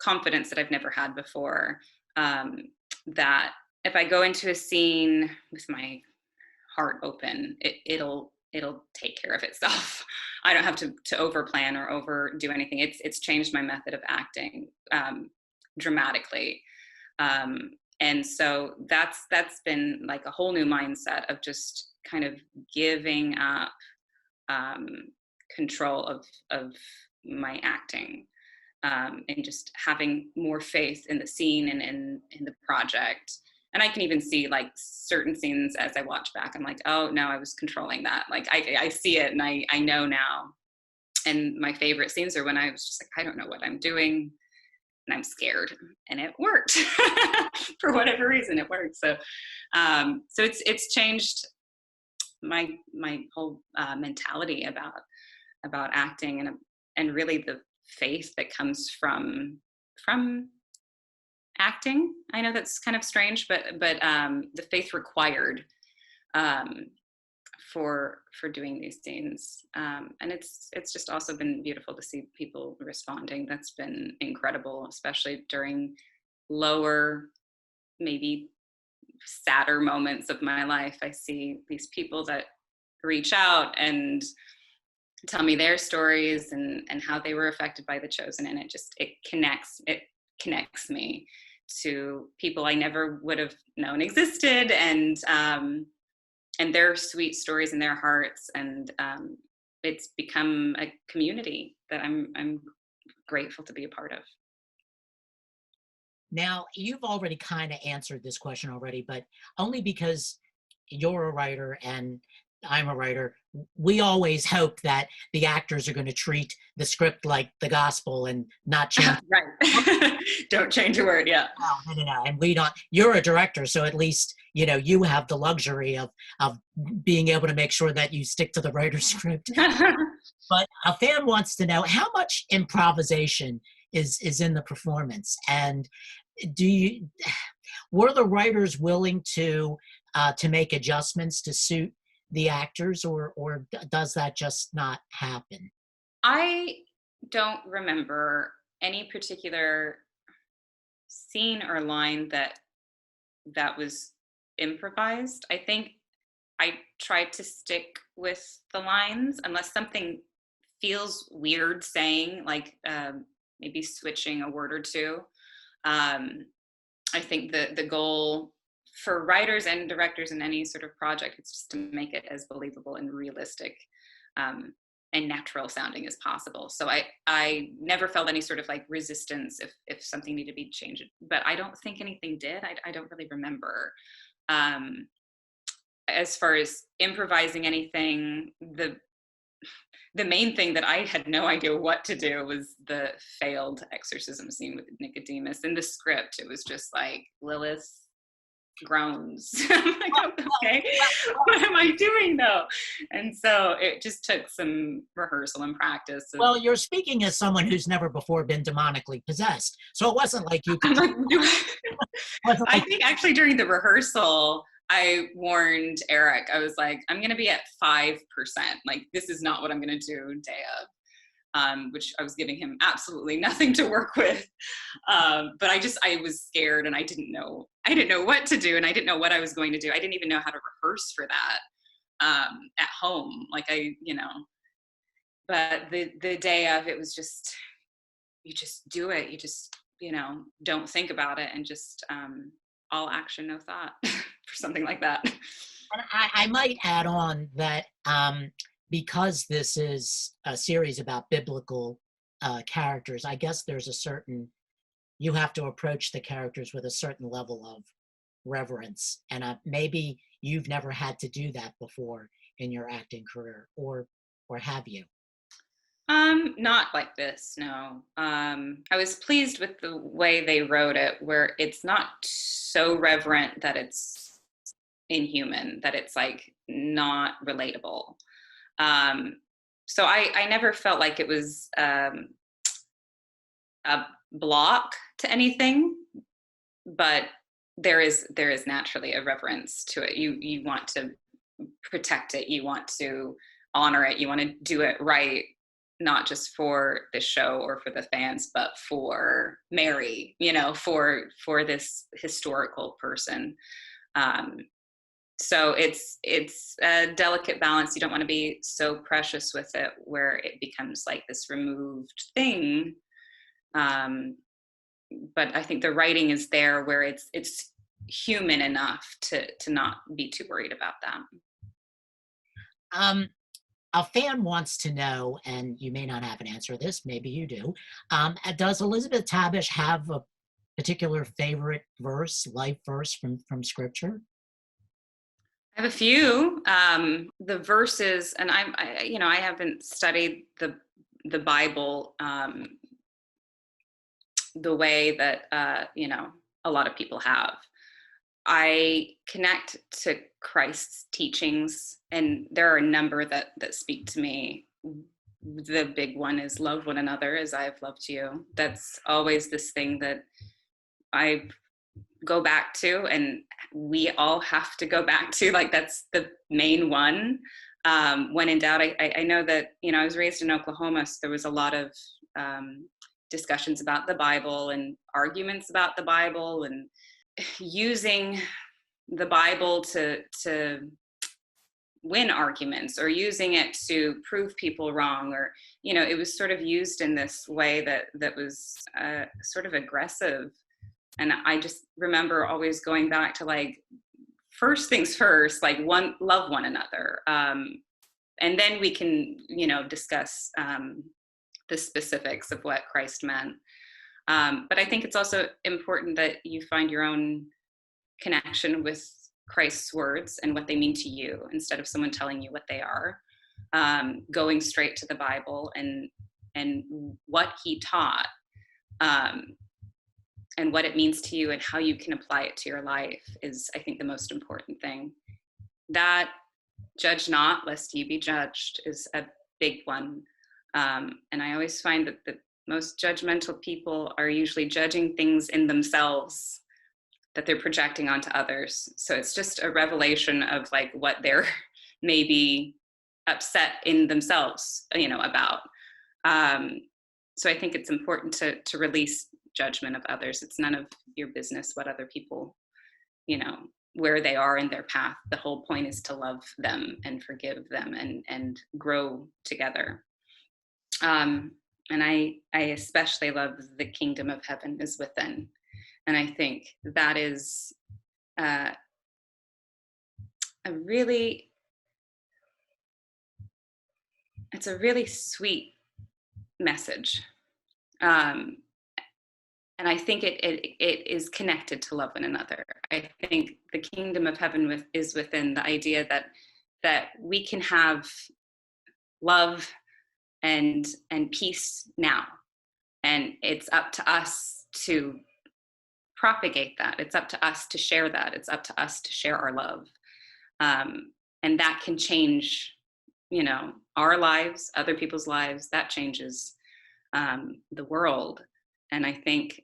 confidence that I've never had before, that if I go into a scene with my heart open, it'll take care of itself. I don't have to overplan or overdo anything. It's changed my method of acting dramatically. And so that's been like a whole new mindset of just kind of giving up control of my acting, and just having more faith in the scene and in the project. And I can even see like certain scenes as I watch back, I'm like, oh no, I was controlling that. Like I see it and I know now. And my favorite scenes are when I was just like, I don't know what I'm doing and I'm scared, and it worked. For whatever reason, it worked. So it's changed my whole mentality about acting, and really the faith that comes from acting. I know that's kind of strange, but the faith required for doing these scenes, and it's just also been beautiful to see people responding. That's been incredible, especially during lower, maybe sadder moments of my life. I see these people that reach out and tell me their stories and how they were affected by The Chosen, and it connects me to people I never would have known existed, and their sweet stories in their hearts, and it's become a community that I'm grateful to be a part of. Now, you've already kind of answered this question already, but only because you're a writer and I'm a writer, we always hope that the actors are going to treat the script like the gospel and not change. Right. Don't change a word. Yeah. No. And we don't. You're a director, so at least you have the luxury of being able to make sure that you stick to the writer's script. But a fan wants to know how much improvisation is in the performance, and were the writers willing to make adjustments to suit the actors, or does that just not happen? I don't remember any particular scene or line that was improvised. I think I tried to stick with the lines unless something feels weird saying, like maybe switching a word or two. I think the goal for writers and directors in any sort of project is just to make it as believable and realistic and natural sounding as possible. So I never felt any sort of like resistance if something needed to be changed, but I don't think anything did. I don't really remember. As far as improvising anything, the main thing that I had no idea what to do was the failed exorcism scene with Nicodemus. In the script, it was just like Lilith groans. I'm like, okay, what am I doing though? And so it just took some rehearsal and practice. Well, you're speaking as someone who's never before been demonically possessed, so it wasn't like you could. I think actually during the rehearsal, I warned Eric. I was like, I'm going to be at 5%. Like, this is not what I'm going to do day of. Which I was giving him absolutely nothing to work with. But I was scared, and I didn't know what to do, and I didn't know what I was going to do. I didn't even know how to rehearse for that at home. But the day of, it was just, you just do it. You just, don't think about it, and just all action, no thought for something like that. And I might add on that because this is a series about biblical characters, I guess there's a certain, you have to approach the characters with a certain level of reverence. And maybe you've never had to do that before in your acting career, or have you? Not like this, no. I was pleased with the way they wrote it, where it's not so reverent that it's inhuman, that it's like not relatable. So I never felt like it was a block to anything, but there is naturally a reverence to it. You want to protect it, you want to honor it, you want to do it right, not just for the show or for the fans, but for Mary, for this historical person. So it's a delicate balance. You don't want to be so precious with it where it becomes like this removed thing. But I think the writing is there where it's human enough to not be too worried about that. A fan wants to know, and you may not have an answer to this, maybe you do. Does Elisabeth Tabish have a particular favorite verse, life verse from scripture? I have a few. The verses, and I haven't studied the Bible the way that a lot of people have. I connect to Christ's teachings, and there are a number that speak to me. The big one is love one another as I have loved you. That's always this thing that I go back to, and we all have to go back to. Like, that's the main one. When in doubt, I know that, I was raised in Oklahoma, so there was a lot of discussions about the Bible and arguments about the Bible, and using the Bible to win arguments, or using it to prove people wrong, or it was sort of used in this way that was sort of aggressive. And I just remember always going back to, like, first things first, like, love one another, and then we can discuss the specifics of what Christ meant. But I think it's also important that you find your own connection with Christ's words and what they mean to you, instead of someone telling you what they are. Going straight to the Bible and what he taught, and what it means to you and how you can apply it to your life is, I think, the most important thing. That judge not, lest ye be judged, is a big one. And I always find that the most judgmental people are usually judging things in themselves that they're projecting onto others. So it's just a revelation of, like, what they're maybe upset in themselves, about. So I think it's important to release judgment of others. It's none of your business what other people, where they are in their path. The whole point is to love them and forgive them and grow together. And I especially love the kingdom of heaven is within. And I think that is a really sweet message. And I think it is connected to love one another. I think the kingdom of heaven is within, the idea that we can have love and peace now. And it's up to us to propagate that. It's up to us to share that. It's up to us to share our love. And that can change, our lives, other people's lives. That changes the world. And I think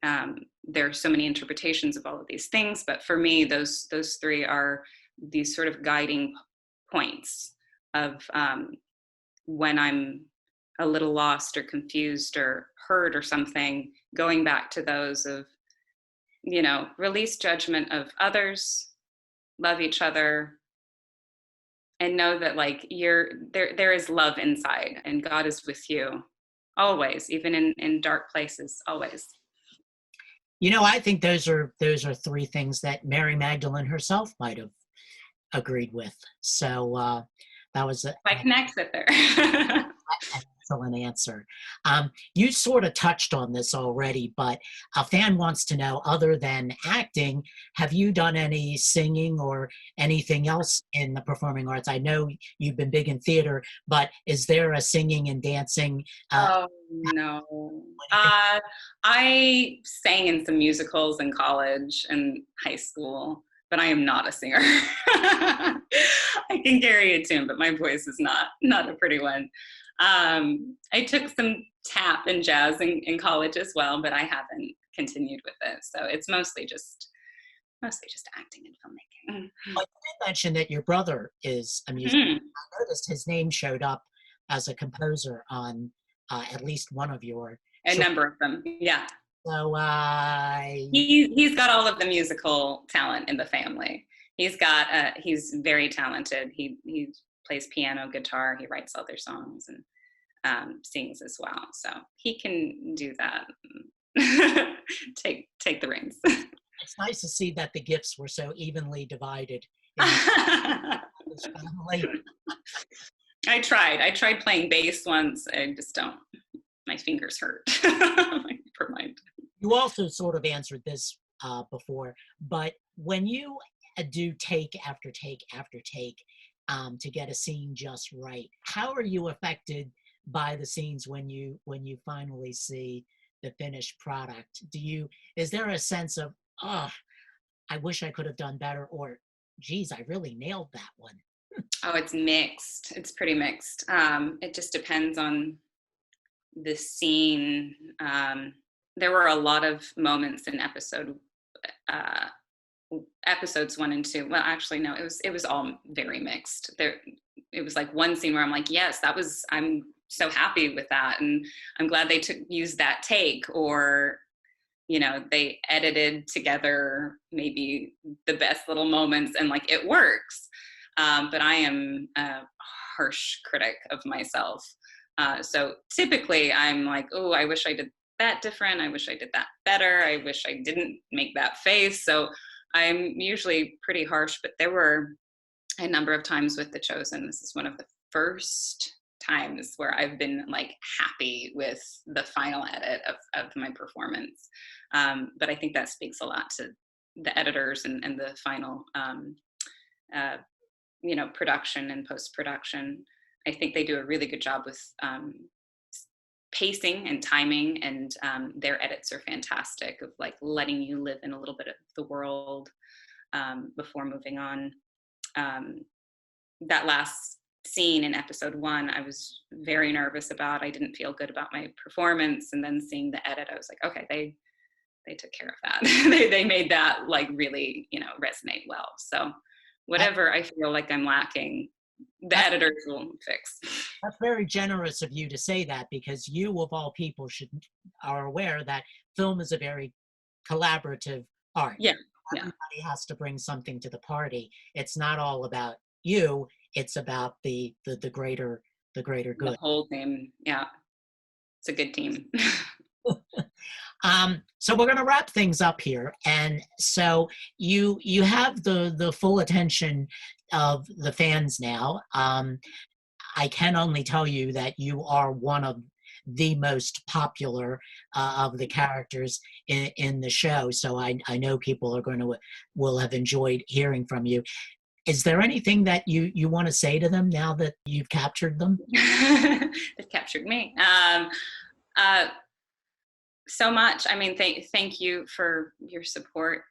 there are so many interpretations of all of these things, but for me, those three are these sort of guiding points of when I'm a little lost or confused or hurt or something, going back to those of, release judgment of others, love each other, and know that, like, there is love inside, and God is with you always, even in dark places, always. I think those are three things that Mary Magdalene herself might have agreed with. So that was I connect with her. an excellent answer. You sort of touched on this already, but a fan wants to know, other than acting, have you done any singing or anything else in the performing arts? I know you've been big in theater, but is there a singing and dancing? Oh, no. I sang in some musicals in college and high school, but I am not a singer. I can carry a tune, but my voice is not a pretty one. I took some tap and jazz in college as well, but I haven't continued with it. So it's mostly just acting and filmmaking. But you did mention that your brother is a musician. I noticed his name showed up as a composer on at least one of your A number of them, yeah. So he's got all of the musical talent in the family. He's very talented. He plays piano, guitar. He writes other songs and sings as well. So he can do that. Take the reins. It's nice to see that the gifts were so evenly divided in this family. I tried playing bass once. I just don't. My fingers hurt. Like, never mind. You also sort of answered this before, but when you do take after take after take to get a scene just right, how are you affected by the scenes when you finally see the finished product? Is there a sense of, oh, I wish I could have done better, or geez, I really nailed that one? Oh, it's mixed. It's pretty mixed. It just depends on the scene. There were a lot of moments in episodes 1 and 2. Well, actually, no, it was all very mixed. It was like one scene where I'm like, yes, I'm so happy with that, and I'm glad they used that take, or they edited together maybe the best little moments and like it works. But I am a harsh critic of myself. So typically I'm like, oh, I wish I did that different. I wish I did that better. I wish I didn't make that face. So I'm usually pretty harsh, but there were a number of times with The Chosen. This is one of the first times where I've been like happy with the final edit of my performance. But I think that speaks a lot to the editors and the final, production and post-production. I think they do a really good job with pacing and timing, and their edits are fantastic, of like letting you live in a little bit of the world before moving on. That last scene in episode 1, I was very nervous about. I didn't feel good about my performance, and then seeing the edit, I was like, okay, they took care of that. they made that like really resonate well. So whatever I feel like I'm lacking, the editors will fix. That's very generous of you to say that, because you of all people are aware that film is a very collaborative art. Yeah. Everybody has to bring something to the party. It's not all about you. It's about the greater good. The whole team. Yeah. It's a good team. So we're going to wrap things up here, and so you have the full attention of the fans now. I can only tell you that you are one of the most popular of the characters in the show, so I know people will have enjoyed hearing from you. Is there anything that you want to say to them now that you've captured them? They've captured me. So much. I mean, thank you for your support.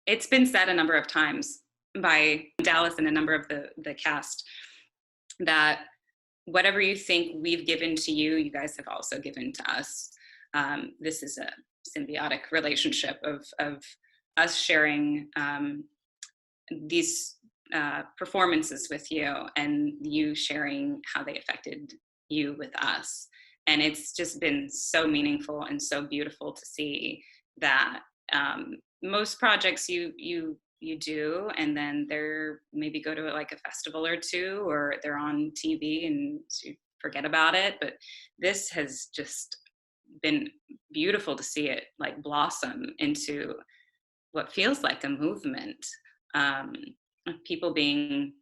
It's been said a number of times by Dallas and a number of the cast that whatever you think we've given to you, you guys have also given to us. This is a symbiotic relationship of us sharing these performances with you, and you sharing how they affected you with us. And it's just been so meaningful and so beautiful to see that most projects you do, and then they're maybe go to like a festival or two, or they're on TV and you forget about it. But this has just been beautiful to see it like blossom into what feels like a movement. of people being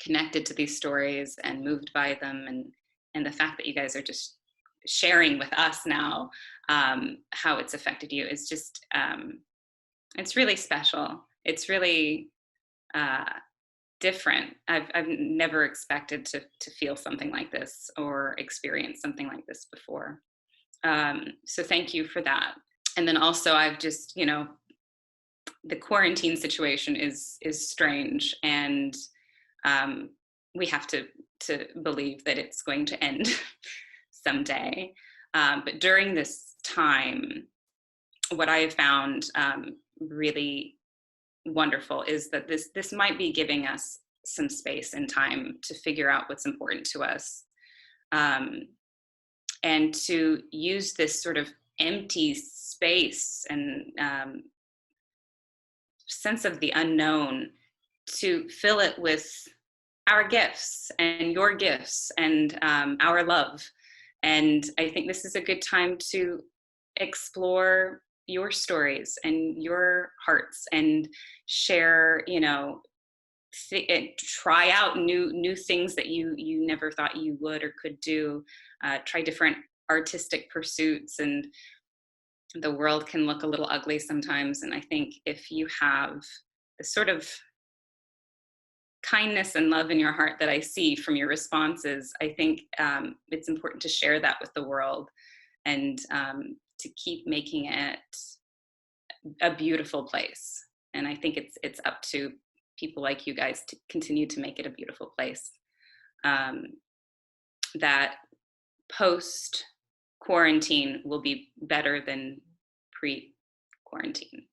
connected to these stories and moved by them, and the fact that you guys are just sharing with us now how it's affected you is just it's really special. It's really different. I've never expected to feel something like this or experience something like this before. So thank you for that. And then also I've just, the quarantine situation is strange, and we have to believe that it's going to end someday. But during this time, what I have found really wonderful is that this might be giving us some space and time to figure out what's important to us, and to use this sort of empty space and sense of the unknown to fill it with our gifts and your gifts and our love. And I think this is a good time to explore your stories and your hearts and share, try out new things that you never thought you would or could do. Try different artistic pursuits, and the world can look a little ugly sometimes. And I think if you have the sort of kindness and love in your heart that I see from your responses, I think it's important to share that with the world, and to keep making it a beautiful place. And I think it's up to people like you guys to continue to make it a beautiful place. That post-quarantine will be better than pre-quarantine.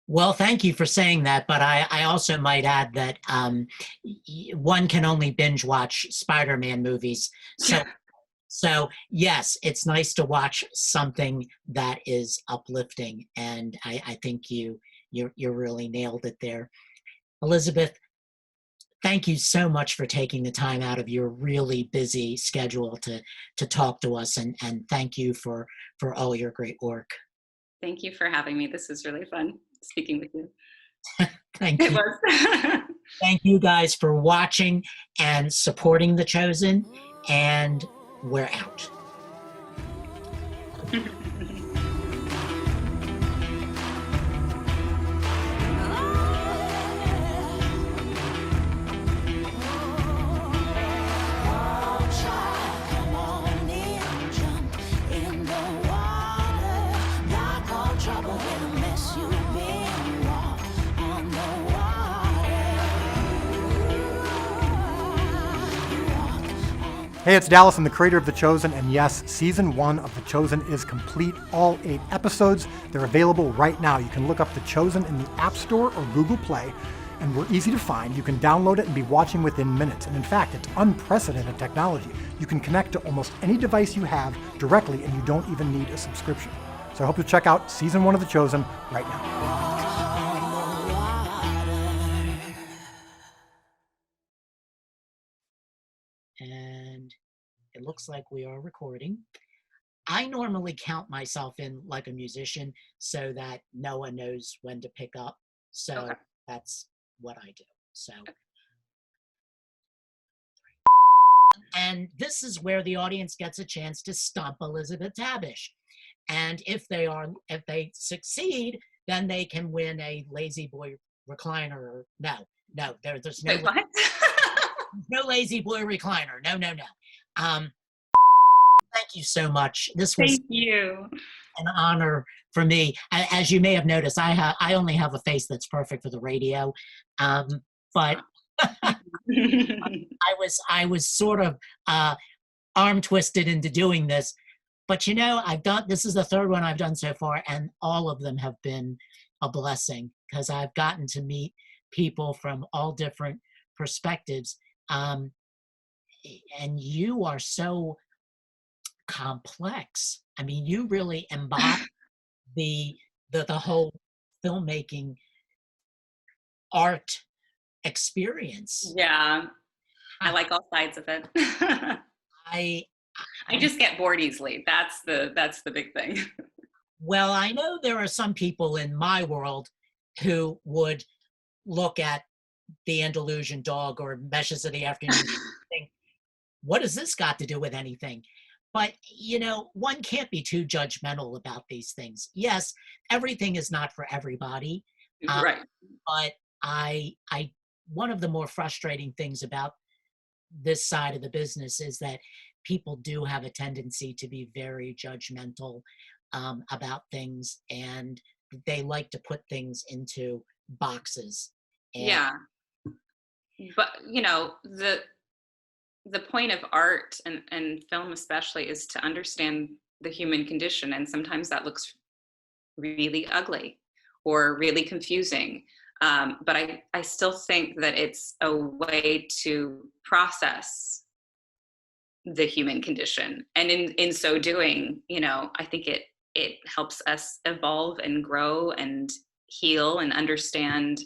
Well, thank you for saying that, but I also might add that one can only binge watch Spider-Man movies. So yes, it's nice to watch something that is uplifting, and I think you really nailed it there. Elisabeth, thank you so much for taking the time out of your really busy schedule to talk to us, and thank you for all your great work. Thank you for having me. This was really fun speaking with you. Thank you. It was. Thank you guys for watching and supporting The Chosen, and we're out. Hey, it's Dallas. I'm the creator of The Chosen, and yes, season 1 of The Chosen is complete, all 8 episodes. They're available right now. You can look up The Chosen in the App Store or Google Play, and we're easy to find. You can download it and be watching within minutes. And in fact, it's unprecedented technology. You can connect to almost any device you have directly, and you don't even need a subscription. So I hope you check out season 1 of The Chosen right now. And it looks like we are recording. I normally count myself in like a musician so that no one knows when to pick up. So okay. That's what I do. So, and this is where the audience gets a chance to stump Elisabeth Tabish. And if they succeed, then they can win a Lazy Boy recliner. No, there's no. Wait, what? No Lazy Boy recliner. No. Thank you so much. This was Thank you. An honor for me. As you may have noticed, I only have a face that's perfect for the radio, but I was sort of arm twisted into doing this. But this is the third one I've done so far, and all of them have been a blessing because I've gotten to meet people from all different perspectives. And you are so complex. I mean, you really embody the whole filmmaking art experience. Yeah, I like all sides of it. I just get bored easily. That's the big thing. Well, I know there are some people in my world, who would look at the Andalusian Dog or Meshes of the Afternoon and think, what does this got to do with anything? But, one can't be too judgmental about these things. Yes, everything is not for everybody. Right. But one of the more frustrating things about this side of the business is that people do have a tendency to be very judgmental about things, and they like to put things into boxes. And Yeah. But, the point of art and film especially is to understand the human condition. And sometimes that looks really ugly or really confusing. But I still think that it's a way to process the human condition. And in so doing, I think it helps us evolve and grow and heal and understand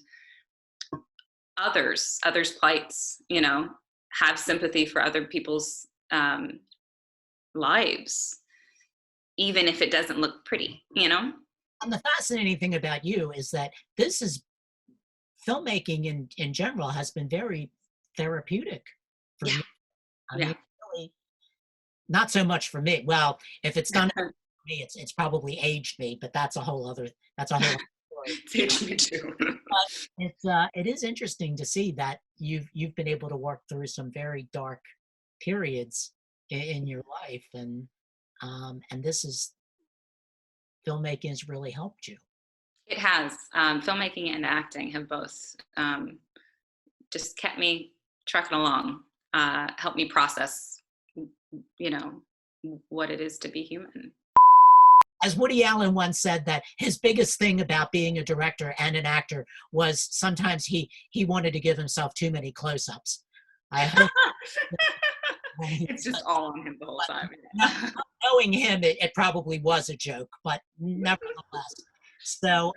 others' plights, have sympathy for other people's lives, even if it doesn't look pretty, And the fascinating thing about you is that filmmaking in general has been very therapeutic for you. I mean, really, not so much for me. Well, if it's done for me, it's probably aged me, but that's a whole other story. It's aged me too. But it is interesting to see that you've been able to work through some very dark periods in your life, and filmmaking has really helped you. It has. Filmmaking and acting have both just kept me trucking along, helped me process, what it is to be human. As Woody Allen once said, that his biggest thing about being a director and an actor was sometimes he wanted to give himself too many close-ups. I hope It's just all on him the whole time. Knowing him, it probably was a joke, but nevertheless. So,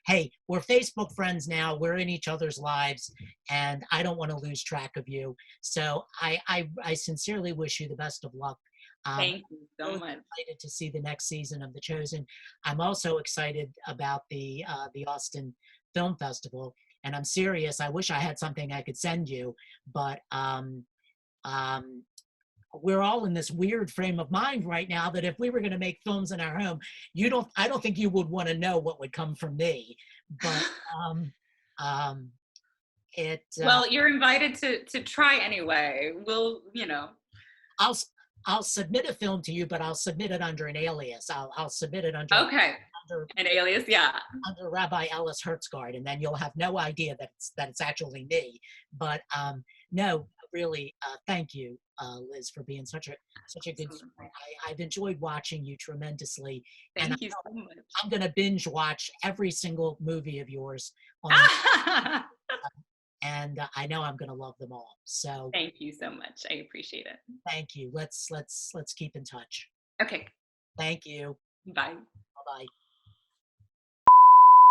hey, we're Facebook friends now. We're in each other's lives, and I don't want to lose track of you. So I sincerely wish you the best of luck. Thank you so I'm much. excited to see the next season of The Chosen. I'm also excited about the Austin Film Festival, and I'm serious. I wish I had something I could send you, but we're all in this weird frame of mind right now that if we were going to make films in our home, I don't think you would want to know what would come from me. But well, you're invited to try anyway. We'll, I'll submit a film to you, but I'll submit it under an alias. I'll submit it under an alias, yeah, under Rabbi Ellis Hertzgard, and then you'll have no idea that it's actually me. But no, really, thank you, Liz, for being such a good friend. I've enjoyed watching you tremendously. Thank you so much. I'm going to binge watch every single movie of yours and I know I'm going to love them all. So thank you so much. I appreciate it. Thank you. Let's keep in touch. Okay. Thank you. Bye. Bye-bye.